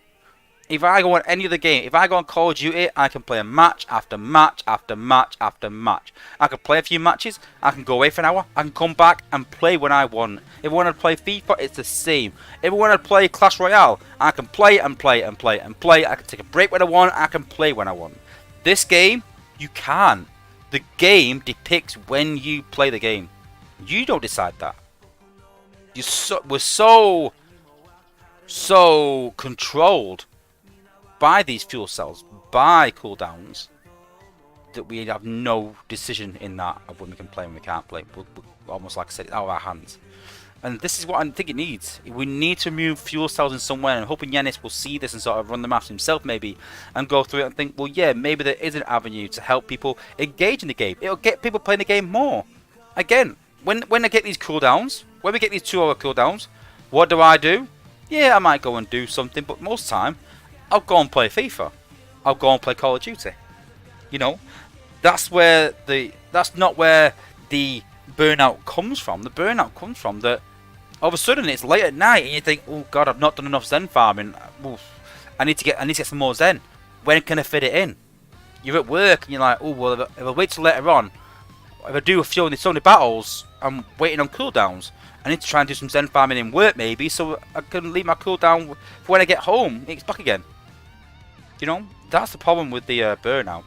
If I go on any other game, if I go on Call of Duty, I can play a match after match after match after match. I can play a few matches, I can go away for an hour, I can come back and play when I want. If I want to play FIFA, it's the same. If I want to play Clash Royale, I can play and play and play and play. I can take a break when I want, I can play when I want. This game, you can. The game depicts when you play the game. You don't decide that. We're so controlled by these fuel cells, by cooldowns, that we have no decision in that of when we can play and when we can't play. We're almost, like I said, it's out of our hands. And this is what I think it needs. We need to remove fuel cells in some way, and I'm hoping Yanis will see this and sort of run the maths himself maybe, and go through it and think, well, yeah, maybe there is an avenue to help people engage in the game. It'll get people playing the game more. Again, when I get these cooldowns, when we get these 2-hour cooldowns, what do? Yeah, I might go and do something, but most of the time, I'll go and play FIFA. I'll go and play Call of Duty. You know, that's not where the burnout comes from. The burnout comes from that all of a sudden it's late at night and you think, oh God, I've not done enough Zen farming. Oof, I need to get some more Zen. When can I fit it in? You're at work and you're like, oh well, if I wait till later on, if I do a few of so many battles, I'm waiting on cooldowns. I need to try and do some Zen farming in work maybe, so I can leave my cooldown for when I get home. It's back again. You know, that's the problem with the burnout.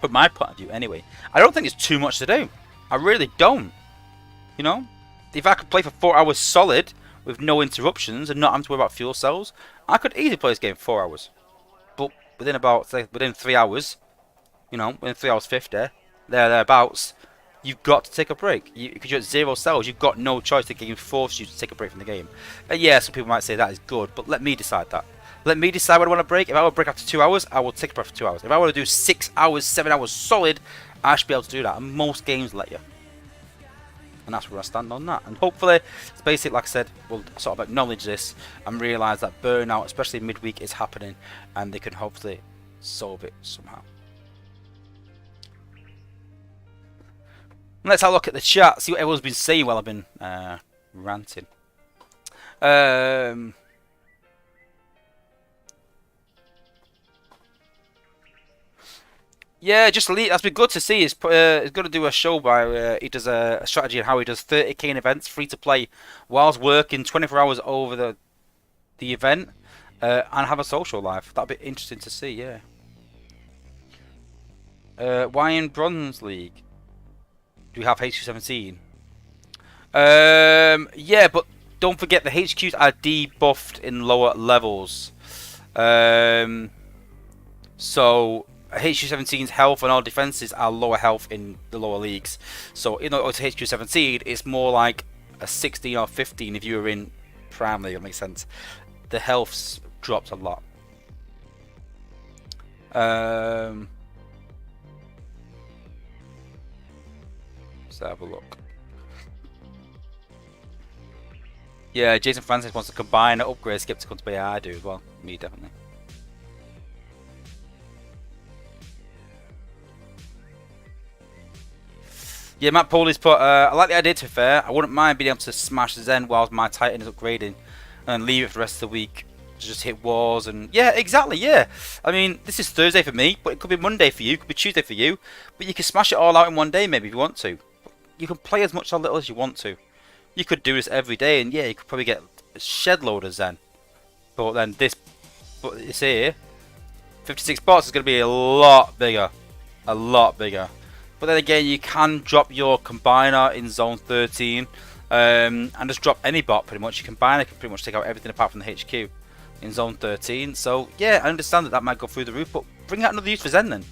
From my point of view, anyway. I don't think it's too much to do. I really don't. You know, if I could play for 4 hours solid with no interruptions and not having to worry about fuel cells, I could easily play this game for 4 hours. But within about, say, within 3 hours, you know, within 3 hours 50, thereabouts, you've got to take a break. Because you're at 0 cells, you've got no choice. The game forces you to take a break from the game. And yeah, some people might say that is good, but let me decide that. Let me decide when I want to break. If I want to break after 2 hours, I will take a break for 2 hours. If I want to do 6 hours, 7 hours solid, I should be able to do that. And most games let you. And that's where I stand on that. And hopefully, Spaceape, like I said, will sort of acknowledge this and realise that burnout, especially midweek, is happening. And they can hopefully solve it somehow. Let's have a look at the chat, see what everyone's been saying while I've been ranting. Yeah, just that's been good to see. He's going to do a show by he does a strategy on how he does 30k in events, free to play, whilst working 24 hours over the event, and have a social life. That'd be interesting to see. Yeah. Why in Bronze League do we have HQ17? Yeah, but don't forget the HQs are debuffed in lower levels. So HQ17's health and all defenses are lower health in the lower leagues. So you know, it's HQ17, it's more like a 16 or 15 if you were in Prime League. That makes sense. The health's dropped a lot. Let's have a look. Yeah, Jason Francis wants to combine an upgrade skeptical to be I do as well. Me definitely. Yeah, Matt Pauly's put, I like the idea to be fair. I wouldn't mind being able to smash Zen whilst my Titan is upgrading and leave it for the rest of the week to just hit wars and... Yeah, exactly, yeah. I mean, this is Thursday for me, but it could be Monday for you, it could be Tuesday for you. But you can smash it all out in one day maybe if you want to. You can play as much or little as you want to. You could do this every day and yeah, you could probably get a shed load of Zen. But then this here, 56 bots is going to be a lot bigger. A lot bigger. But then again, you can drop your combiner in zone 13 and just drop any bot pretty much. Your combiner can pretty much take out everything apart from the HQ in zone 13. So yeah, I understand that that might go through the roof, but bring out another use for Zen then.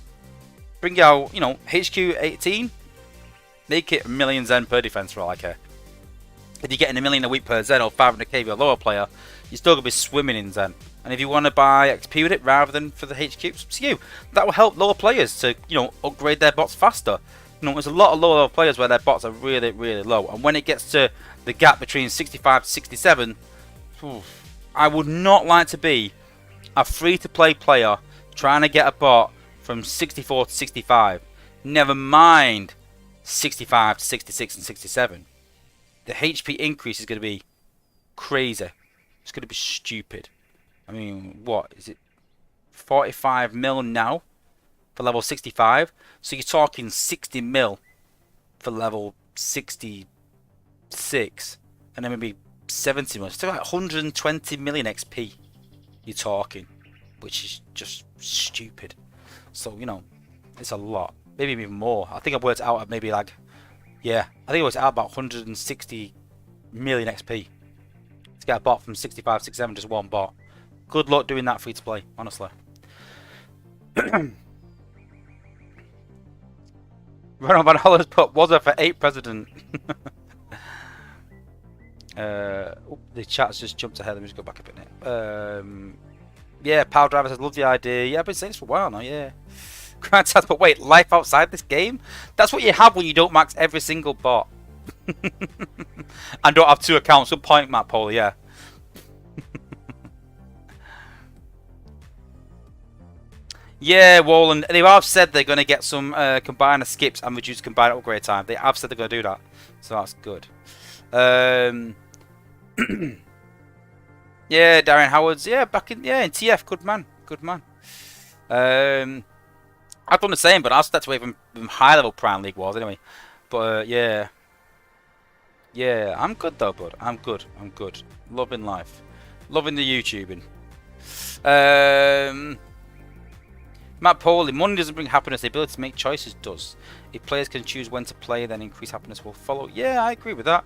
Bring out, you know, HQ 18, make it a million Zen per defense for all I care. If you're getting a million a week per Zen or 500k if you're a lower player, you're still going to be swimming in Zen. And if you want to buy XP with it rather than for the HQ, it's up to you. That will help lower players to, you know, upgrade their bots faster. You know, there's a lot of lower level players where their bots are really, really low. And when it gets to the gap between 65 to 67, I would not like to be a free-to-play player trying to get a bot from 64 to 65. Never mind 65 to 66 and 67. The HP increase is going to be crazy. It's going to be stupid. I mean, what is it? 45 mil now for level 65. So you're talking 60 mil for level 66, and then maybe 70 mil. It's still like 120 million XP. You're talking, which is just stupid. So you know, it's a lot. Maybe even more. I think I've worked out at maybe like, yeah, I think it was out about 160 million XP to get a bot from 65, 67, just one bot. Good luck doing that free to play, honestly. Ronald Van Hollen's put Wozza for 8 president. The chat's just jumped ahead. Let me just go back a bit now. Yeah, Power Driver says, love the idea. Yeah, I've been saying this for a while now, yeah. Grant says, but wait, life outside this game? That's what you have when you don't max every single bot. And don't have 2 accounts. Good point, Matt Paul, yeah. Yeah, Wallen, they have said they're going to get some combiner skips and reduce combiner upgrade time. They have said they're going to do that. So that's good. Yeah, Darren Howard's, yeah, back in, yeah, in TF, good man. Good man. I've done the same, but I've stepped away from high level Prime League wars anyway. But yeah. Yeah, I'm good though, bud. I'm good. I'm good. Loving life. Loving the YouTubing. Matt Pauly, money doesn't bring happiness, the ability to make choices does. If players can choose when to play, then increased happiness will follow. Yeah, I agree with that.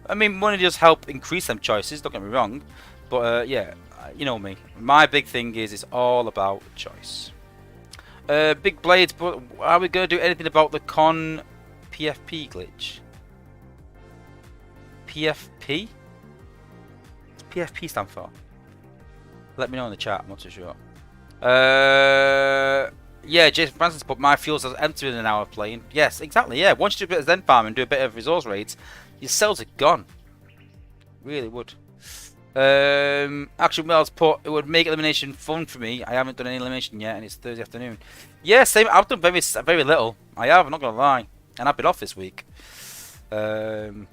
I mean, money does help increase them choices, don't get me wrong. But yeah, you know me. My big thing is it's all about choice. Big Blades, but are we going to do anything about the con PFP glitch? PFP? What's PFP stand for? Let me know in the chat, I'm not too sure. Yeah, Jason Francis put my fuels as empty in an hour of playing. Yes, exactly, yeah. Once you do a bit of Zen farm and do a bit of resource raids, your cells are gone. Really would. Action Wells put, it would make elimination fun for me. I haven't done any elimination yet and it's Thursday afternoon. Yeah, same, I've done very little. I have, I'm not going to lie. And I've been off this week. Action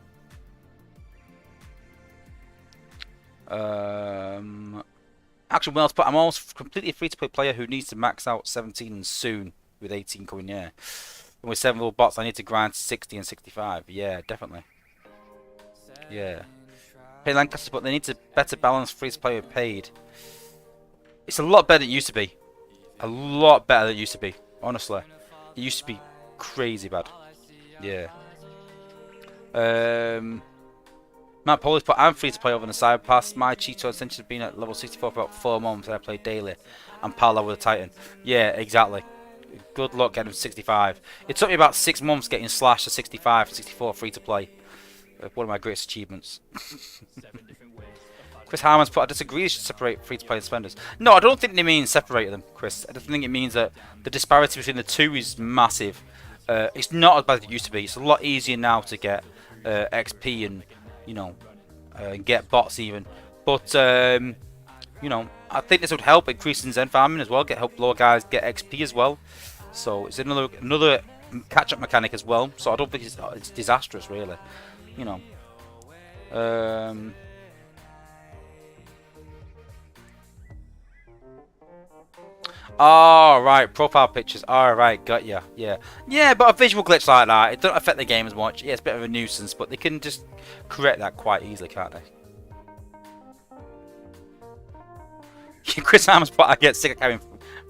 Wells put, I'm almost completely free to play player who needs to max out 17 soon with 18 coming, yeah. And with 7 little bots I need to grind 60 and 65. Yeah, definitely. Yeah. Hey Lancaster, but they need to better balance free to play with paid. It's a lot better than it used to be. A lot better than it used to be, honestly. It used to be crazy bad. Yeah. Matt Polish put, I'm free to play over the side pass. My Cheeto essentially has been at level 64 for about 4 months and I play daily. I'm parallel with the Titan. Yeah, exactly. Good luck getting 65. It took me about 6 months getting Slash to 65 and 64 free to play. One of my greatest achievements. Chris Harmon's put, I disagree, you should separate free to play and spenders. No, I don't think they mean separate them, Chris. I don't think it means that the disparity between the two is massive. It's not as bad as it used to be. It's a lot easier now to get XP and, you know, get bots even. But, you know, I think this would help increasing Zen farming as well, help lower guys get XP as well. So it's another catch-up mechanic as well. So I don't think it's disastrous, really. You know. Oh, right, profile pictures. Alright, got ya. Yeah. Yeah, but a visual glitch like that, it doesn't affect the game as much. Yeah, it's a bit of a nuisance, but they can just correct that quite easily, can't they? Chris Harmon's but I get sick of having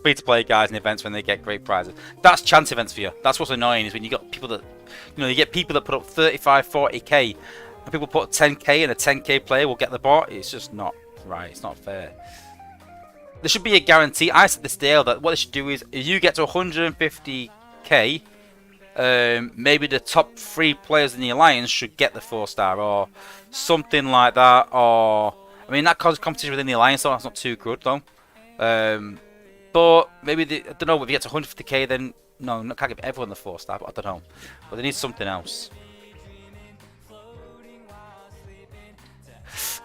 free-to-play guys in events when they get great prizes. That's chance events for you. That's what's annoying, is when you got people that, you know, you get people that put up 35, 40k, and people put 10k, and a 10k player will get the bot. It's just not right. It's not fair. There should be a guarantee. I said this deal that what they should do is, if you get to 150k, maybe the top 3 players in the alliance should get the 4-star or something like that. Or I mean, that causes competition within the alliance, so that's not too good though. But maybe I don't know. If you get to 150k, then no, can't give everyone the 4-star. But I don't know. But they need something else.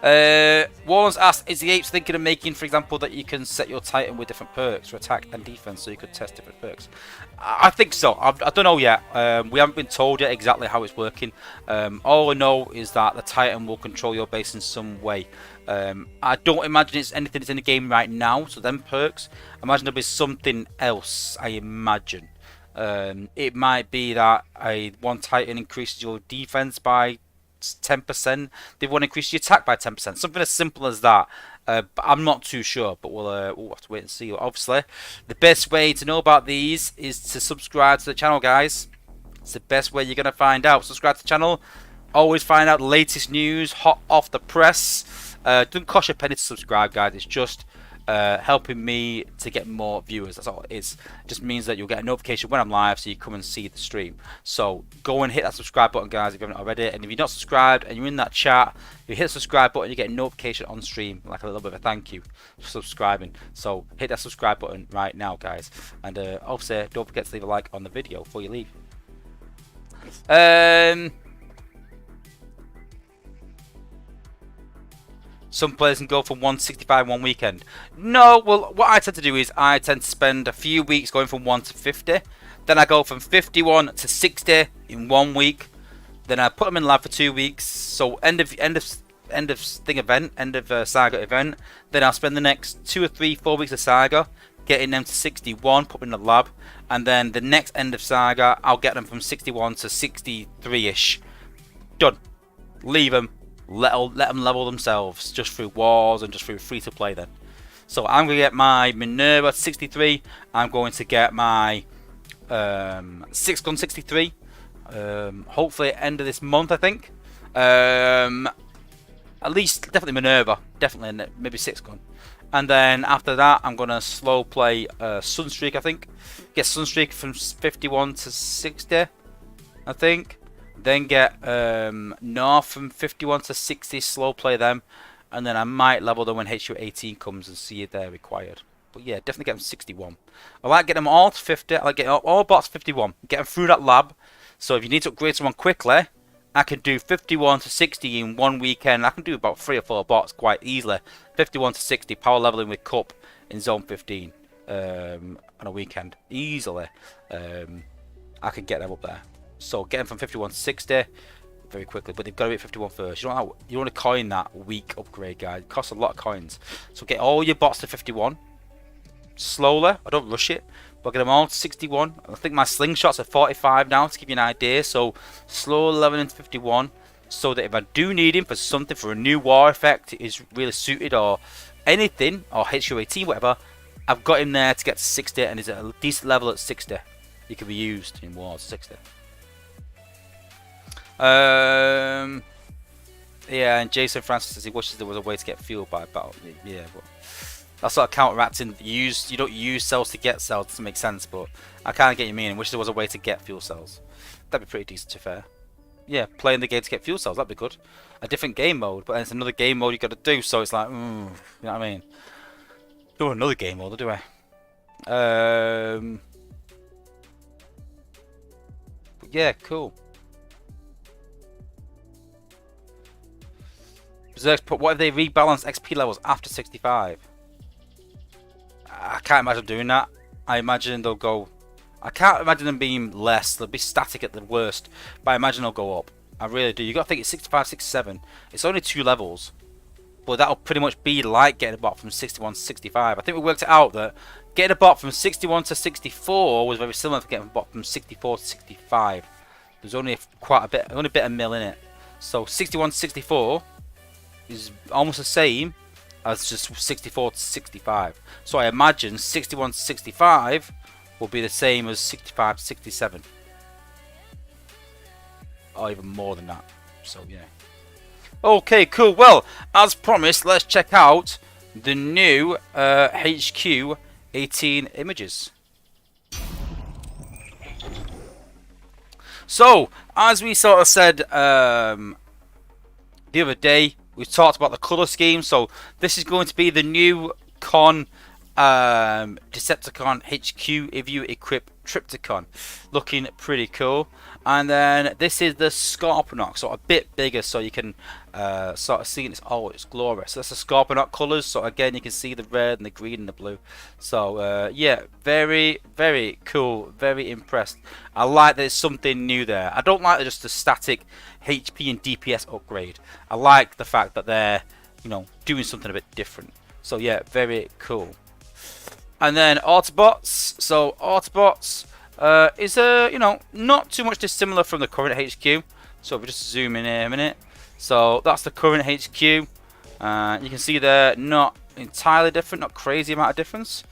Warren's asked, is the Apes thinking of making, for example, that you can set your Titan with different perks for attack and defense, so you could test different perks? I think so. I don't know yet. We haven't been told yet exactly how it's working. All I know is that the Titan will control your base in some way. I don't imagine it's anything that's in the game right now, so them perks. I imagine there'll be something else, I imagine. It might be that one Titan increases your defense by 10%. They want to increase your attack by 10%. Something as simple as that. But I'm not too sure. But we'll have to wait and see. Obviously, the best way to know about these is to subscribe to the channel, guys. It's the best way you're going to find out. Subscribe to the channel. Always find out the latest news, hot off the press. Doesn't cost you a penny to subscribe, guys. It's just helping me to get more viewers. That's all it is. It just means that you'll get a notification when I'm live, so you come and see the stream. So go and hit that subscribe button, guys, if you haven't already. And if you're not subscribed and you're in that chat, you hit the subscribe button, you get a notification on stream, like a little bit of a thank you for subscribing. So hit that subscribe button right now, guys. And obviously, don't forget to leave a like on the video before you leave. Some players can go from 165 one weekend. No, well, what I tend to do is I tend to spend a few weeks going from 1 to 50. Then I go from 51 to 60 in 1 week. Then I put them in lab for 2 weeks. So end of Saga event. Then I'll spend the next 2 or 3, 4 weeks of Saga getting them to 61, put them in the lab. And then the next end of Saga, I'll get them from 61 to 63-ish. Done. Leave them. Let them level themselves just through wars and just through free to play then. So I'm going to get my Minerva 63. I'm going to get my 6-gun 63. Hopefully end of this month, I think. At least definitely Minerva. Definitely maybe 6-gun. And then after that I'm going to slow play Sunstreaker, I think. Get Sunstreaker from 51 to 60, I think. Then get North from 51 to 60, slow play them, and then I might level them when HU 18 comes and see if they're required. But yeah, definitely get them 61. I like getting them all to 50. I like getting all bots 51. Get them through that lab. So if you need to upgrade someone quickly, I can do 51 to 60 in 1 weekend. I can do about 3 or 4 bots quite easily. 51 to 60 power leveling with Cup in Zone 15 on a weekend easily. I can get them up there. So get them from 51 to 60 very quickly, but they've got to be at 51 first. You don't want to coin that week upgrade, guys. It costs a lot of coins. So get all your bots to 51 slowly. I don't rush it, but get them all to 61. I think my slingshots are 45 now, to give you an idea. So slow leveling to 51, so that if I do need him for something, for a new war effect is really suited or anything, or HU 18, whatever, I've got him there to get to 60, and he's at a decent level at 60. He can be used in wars 60. Yeah, and Jason Francis says he wishes there was a way to get fueled by a battle. Yeah, but That's sort of counteracting. You don't use cells to get cells. Doesn't make sense, but I kind of get your meaning. Wish there was a way to get fuel cells. That'd be pretty decent, to be fair. Yeah, playing the game to get fuel cells. That'd be good. A different game mode, but it's another game mode you got to do. So it's like, you know what I mean? Do another game mode, do I? Yeah, cool. But what if they rebalance XP levels after 65? I can't imagine doing that. I imagine they'll go... I can't imagine them being less. They'll be static at the worst. But I imagine they'll go up. I really do. You got to think it's 65, 67. It's only 2 levels. But that'll pretty much be like getting a bot from 61 to 65. I think we worked it out that getting a bot from 61 to 64 was very similar to getting a bot from 64 to 65. There's only quite a bit, only a bit of mill in it. So 61 to 64 is almost the same as just 64 to 65. So I imagine 61 to 65 will be the same as 65 to 67. Or even more than that. So yeah. Okay, cool. Well, as promised, let's check out the new HQ 18 images. So, as we sort of said the other day, we talked about the colour scheme. So, this is going to be the new Con Decepticon HQ if you equip Tripticon. Looking pretty cool. And then this is the Scorponok, so a bit bigger, so you can sort of see it. Oh, it's glorious. So that's the Scorponok colours. So again, you can see the red and the green and the blue. So yeah, very, very cool. Very impressed. I like that there's something new there. I don't like just the static HP and DPS upgrade. I like the fact that they're, you know, doing something a bit different. So yeah, very cool. And then Autobots. So Autobots is you know, not too much dissimilar from the current HQ. So if we just zoom in here a minute. So that's the current HQ. You can see they're not entirely different, not crazy amount of difference.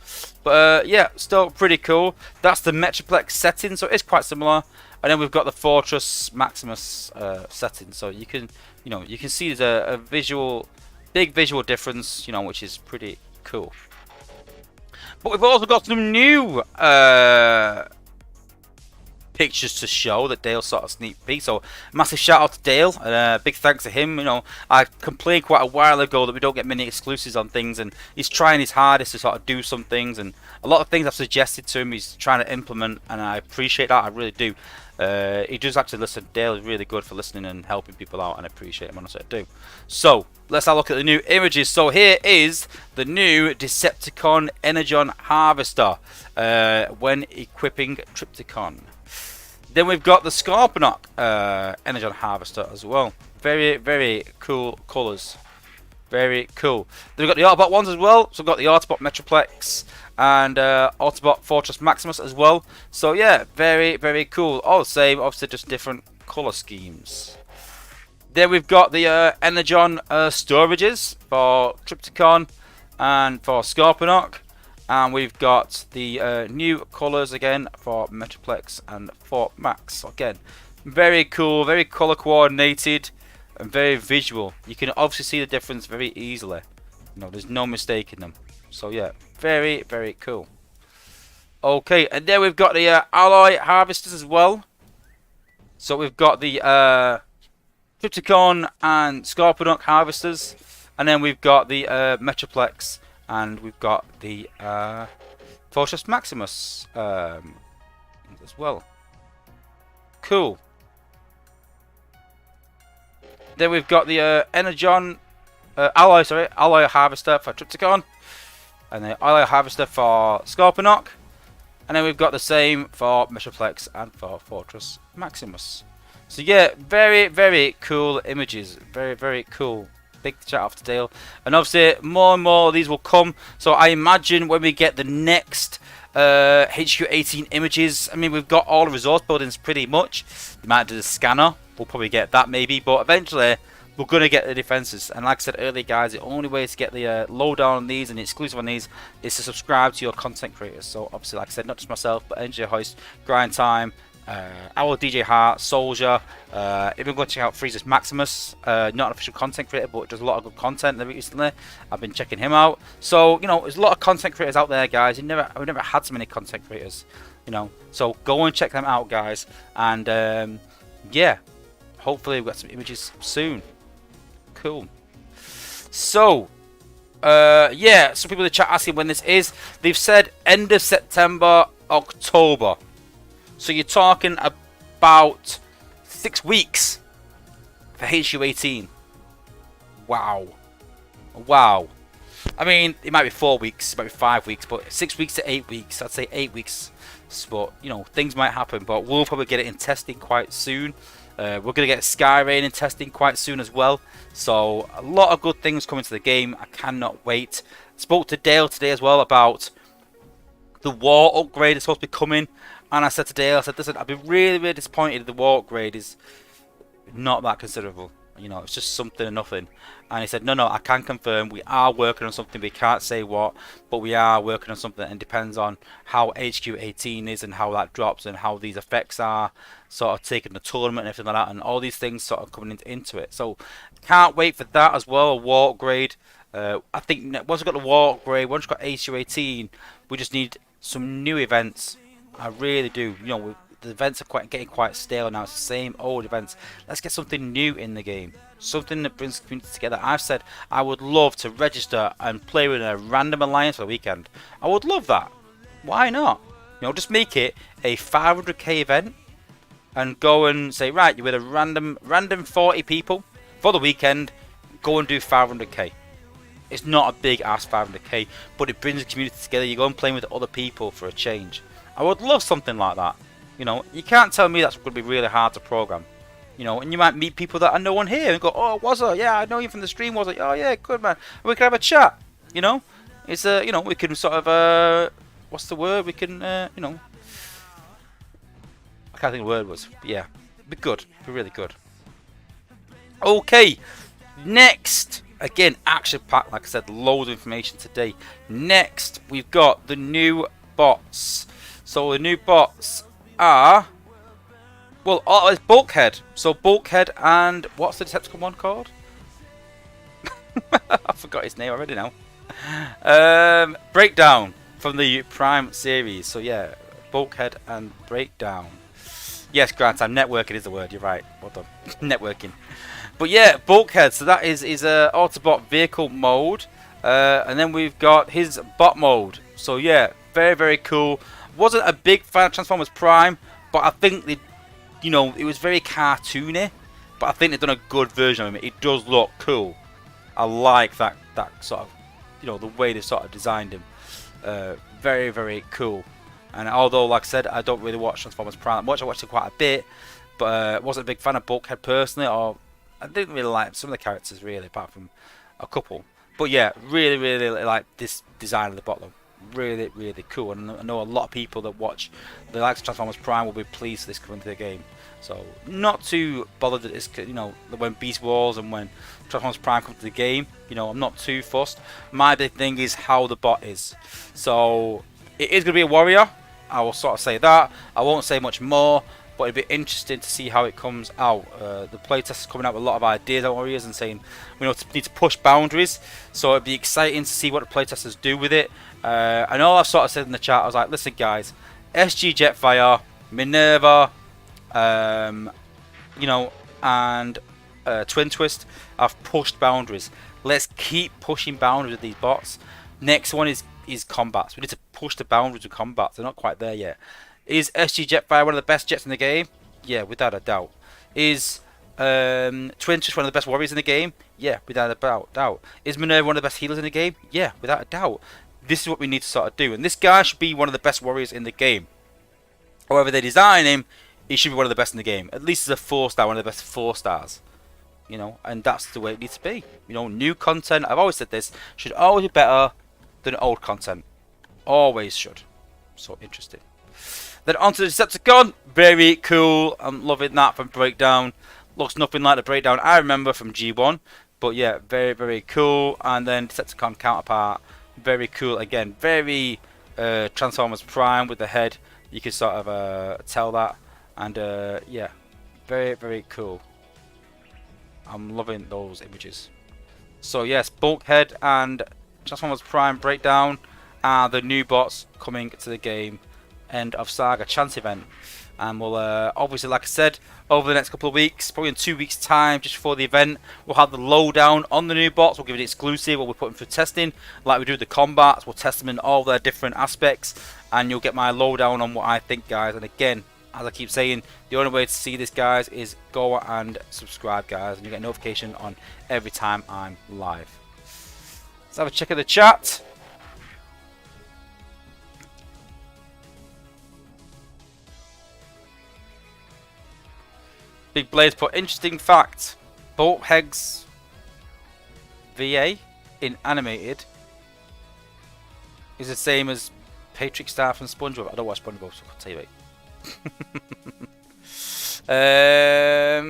But yeah, still pretty cool. That's the Metroplex setting, so it's quite similar. And then we've got the Fortress Maximus setting. So you can, you know, you can see there's a big visual difference, you know, which is pretty cool. But we've also got some new pictures to show that Dale sort of sneak peek. So massive shout out to Dale, big thanks to him. You know, I complained quite a while ago that we don't get many exclusives on things, and he's trying his hardest to sort of do some things, and a lot of things I've suggested to him he's trying to implement, and I appreciate that. I really do. He does actually listen. Dale is really good for listening and helping people out, and I appreciate him, honestly I do. So let's have a look at the new images. So here is the new Decepticon Energon Harvester when equipping Tripticon. Then we've got the Scorponok Energon Harvester as well. Very, very cool colours. Very cool. Then we've got the Autobot ones as well. So we've got the Autobot Metroplex and Autobot Fortress Maximus as well. So yeah, very, very cool. All the same, obviously just different colour schemes. Then we've got the Energon storages for Tripticon and for Scorponok. And we've got the new colours again for Metroplex and for Max. Again, very cool, very colour coordinated and very visual. You can obviously see the difference very easily. You know, there's no mistake in them. So yeah, very, very cool. Okay, and then we've got the alloy harvesters as well. So we've got the Tripticon and Scorponok harvesters. And then we've got the Metroplex. And we've got the Fortress Maximus as well. Cool. Then we've got the Energon Alloy Harvester for Tripticon, and the Alloy Harvester for Scorponok, and then we've got the same for Metroplex and for Fortress Maximus. So yeah, very, very cool images. Very, very cool. Big shout out to Dale. And obviously more and more of these will come. So I imagine when we get the next HQ 18 images, I mean we've got all the resource buildings pretty much. We might do the scanner. We'll probably get that maybe. But eventually we're going to get the defenses. And like I said earlier guys, the only way to get the lowdown on these and the exclusive on these is to subscribe to your content creators. So obviously like I said, not just myself but NJ Hoist, Grind Time, Our DJ Hart, Soldier, even go check out Freezes Maximus, not an official content creator, but does a lot of good content recently. I've been checking him out. So, you know, there's a lot of content creators out there, guys. We've never had so many content creators, you know. So go and check them out, guys. And yeah, hopefully we've got some images soon. Cool. So, yeah, some people in the chat asking when this is. They've said end of September, October. So you're talking about 6 weeks for HU18. Wow. Wow. I mean, it might be 4 weeks, it might be 5 weeks, but 6 weeks to 8 weeks. I'd say 8 weeks. But, you know, things might happen, but we'll probably get it in testing quite soon. We're going to get Sky Rain in testing quite soon as well. So, a lot of good things coming to the game. I cannot wait. Spoke to Dale today as well about the war upgrade that's supposed to be coming. And I said to Dale, I said, listen, I'd be really, really disappointed if the war upgrade is not that considerable. You know, it's just something and nothing. And he said, no, I can confirm we are working on something. We can't say what, but we are working on something. And it depends on how HQ18 is and how that drops and how these effects are sort of taking the tournament and everything like that. And all these things sort of coming into it. So can't wait for that as well, a war upgrade. I think once we've got the war upgrade, once we've got HQ18, we just need some new events. I really do. You know, the events are getting quite stale now. It's the same old events. Let's get something new in the game. Something that brings the community together. I've said I would love to register and play with a random alliance for the weekend. I would love that. Why not? You know, just make it a 500k event and go and say, right, you're with a random 40 people for the weekend. Go and do 500k. It's not a big ass 500k, but it brings the community together. You go and play with other people for a change. I would love something like that. You know, you can't tell me that's going to be really hard to program. You know, and you might meet people that I know on here and go, oh, Wozza, yeah, I know you from the stream, Wozza. Oh, yeah, good, man. We can have a chat, you know. It's, you know, we can sort of, what's the word? We can, you know. I can't think of the word was. But yeah, be good. Be really good. Okay, next. Again, action pack, like I said, loads of information today. Next, we've got the new bots. So the new bots are, well, it's Bulkhead. So Bulkhead and what's the Decepticon one called? I forgot his name already now. Breakdown from the Prime series. So yeah, Bulkhead and Breakdown. Yes, Grant, I'm networking is the word. You're right. Well done. Networking. But yeah, Bulkhead. So that is Autobot vehicle mode, and then we've got his bot mode. So yeah, very, very cool. Wasn't a big fan of Transformers Prime, but I think they, you know, it was very cartoony. But I think they've done a good version of him. It does look cool. I like that sort of, you know, the way they sort of designed him. Very, very cool. And although, like I said, I don't really watch Transformers Prime much. I watched it quite a bit, but wasn't a big fan of Bulkhead personally, or I didn't really like some of the characters really, apart from a couple. But yeah, really, really like this design of the bot though. Really, really cool. And I know a lot of people that watch the likes of Transformers Prime will be pleased this coming to the game. So not too bothered that it's, you know, when Beast Wars and when Transformers Prime come to the game, you know, I'm not too fussed. My big thing is how the bot is. So it is going to be a warrior. I will sort of say that. I won't say much more, but it'd be interesting to see how it comes out. The playtest is coming out with a lot of ideas on warriors and saying we need to push boundaries. So it'd be exciting to see what the playtesters do with it. I know I've sort of said in the chat, I was like, listen guys, SG Jetfire, Minerva, you know, and Twin Twist have pushed boundaries. Let's keep pushing boundaries with these bots. Next one is combats. We need to push the boundaries with combats. They're not quite there yet. Is SG Jetfire one of the best jets in the game? Yeah, without a doubt. Is Twin Twist one of the best warriors in the game? Yeah, without a doubt. Is Minerva one of the best healers in the game? Yeah, without a doubt. This is what we need to sort of do. And this guy should be one of the best warriors in the game. However they design him, he should be one of the best in the game. At least as a 4-star, one of the best 4-stars. You know, and that's the way it needs to be. You know, new content, I've always said this, should always be better than old content. Always should. So interesting. Then onto the Decepticon. Very cool. I'm loving that from Breakdown. Looks nothing like the Breakdown I remember from G1. But yeah, very, very cool. And then Decepticon counterpart. Very cool again. Very Transformers Prime with the head. You can sort of tell that. And yeah, very, very cool. I'm loving those images. So yes, Bulkhead and Transformers Prime Breakdown are the new bots coming to the game. End of Saga chance event. And we'll obviously, like I said, over the next couple of weeks, probably in 2 weeks time, just before the event, we'll have the lowdown on the new bots. We'll give it exclusive, what we're putting for testing, like we do with the combats. We'll test them in all their different aspects, and you'll get my lowdown on what I think, guys. And again, as I keep saying, the only way to see this, guys, is go and subscribe, guys, and you get a notification on every time I'm live. Let's have a check of the chat. Big Blades put interesting fact. Bulkhead's VA in animated is the same as Patrick Star from SpongeBob. I don't watch SpongeBob, so I can't tell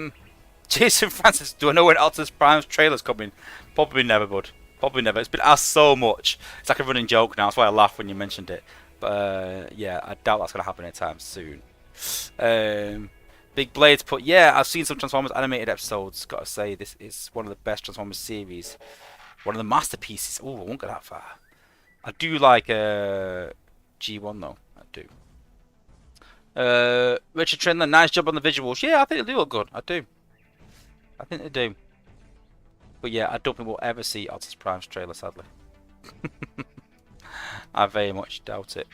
you. Jason Francis, do I know when Optimus Prime's trailer's coming? Probably never, bud. Probably never. It's been asked so much. It's like a running joke now. That's why I laughed when you mentioned it. But yeah, I doubt that's going to happen anytime soon. Big Blades put, yeah, I've seen some Transformers animated episodes. Gotta say, this is one of the best Transformers series. One of the masterpieces. Oh, I won't go that far. I do like G1 though. I do. Richard Trendler, nice job on the visuals. Yeah, I think they do look good. I do. I think they do. But yeah, I don't think we'll ever see Optimus Prime's trailer, sadly. I very much doubt it.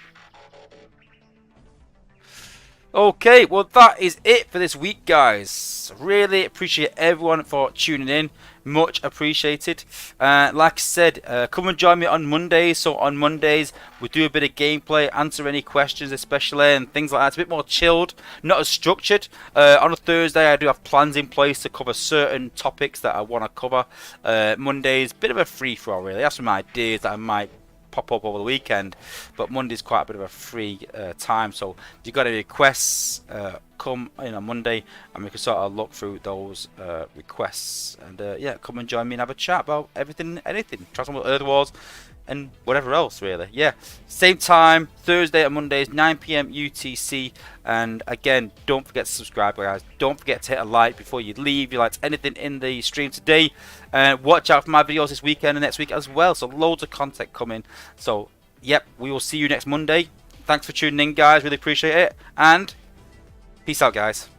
Okay, well that is it for this week, guys. Really appreciate everyone for tuning in. Much appreciated. Like I said, come and join me on Mondays. So on Mondays, we do a bit of gameplay, answer any questions especially, and things like that. It's a bit more chilled, not as structured. On a Thursday, I do have plans in place to cover certain topics that I want to cover. Mondays, bit of a free-for-all, really. I have some ideas that I might pop up over the weekend, but Monday's quite a bit of a free time, so if you've got any requests, come in on Monday and we can sort of look through those requests, and yeah, come and join me and have a chat about everything, anything, Transformers Earth Wars and whatever else, really. Yeah, same time, Thursday and Mondays, 9 PM UTC. And again, don't forget to subscribe, guys. Don't forget to hit a like before you leave. If you liked anything in the stream today, watch out for my videos this weekend and next week as well. So loads of content coming. So yep, we will see you next Monday. Thanks for tuning in, guys. Really appreciate it, and peace out, guys.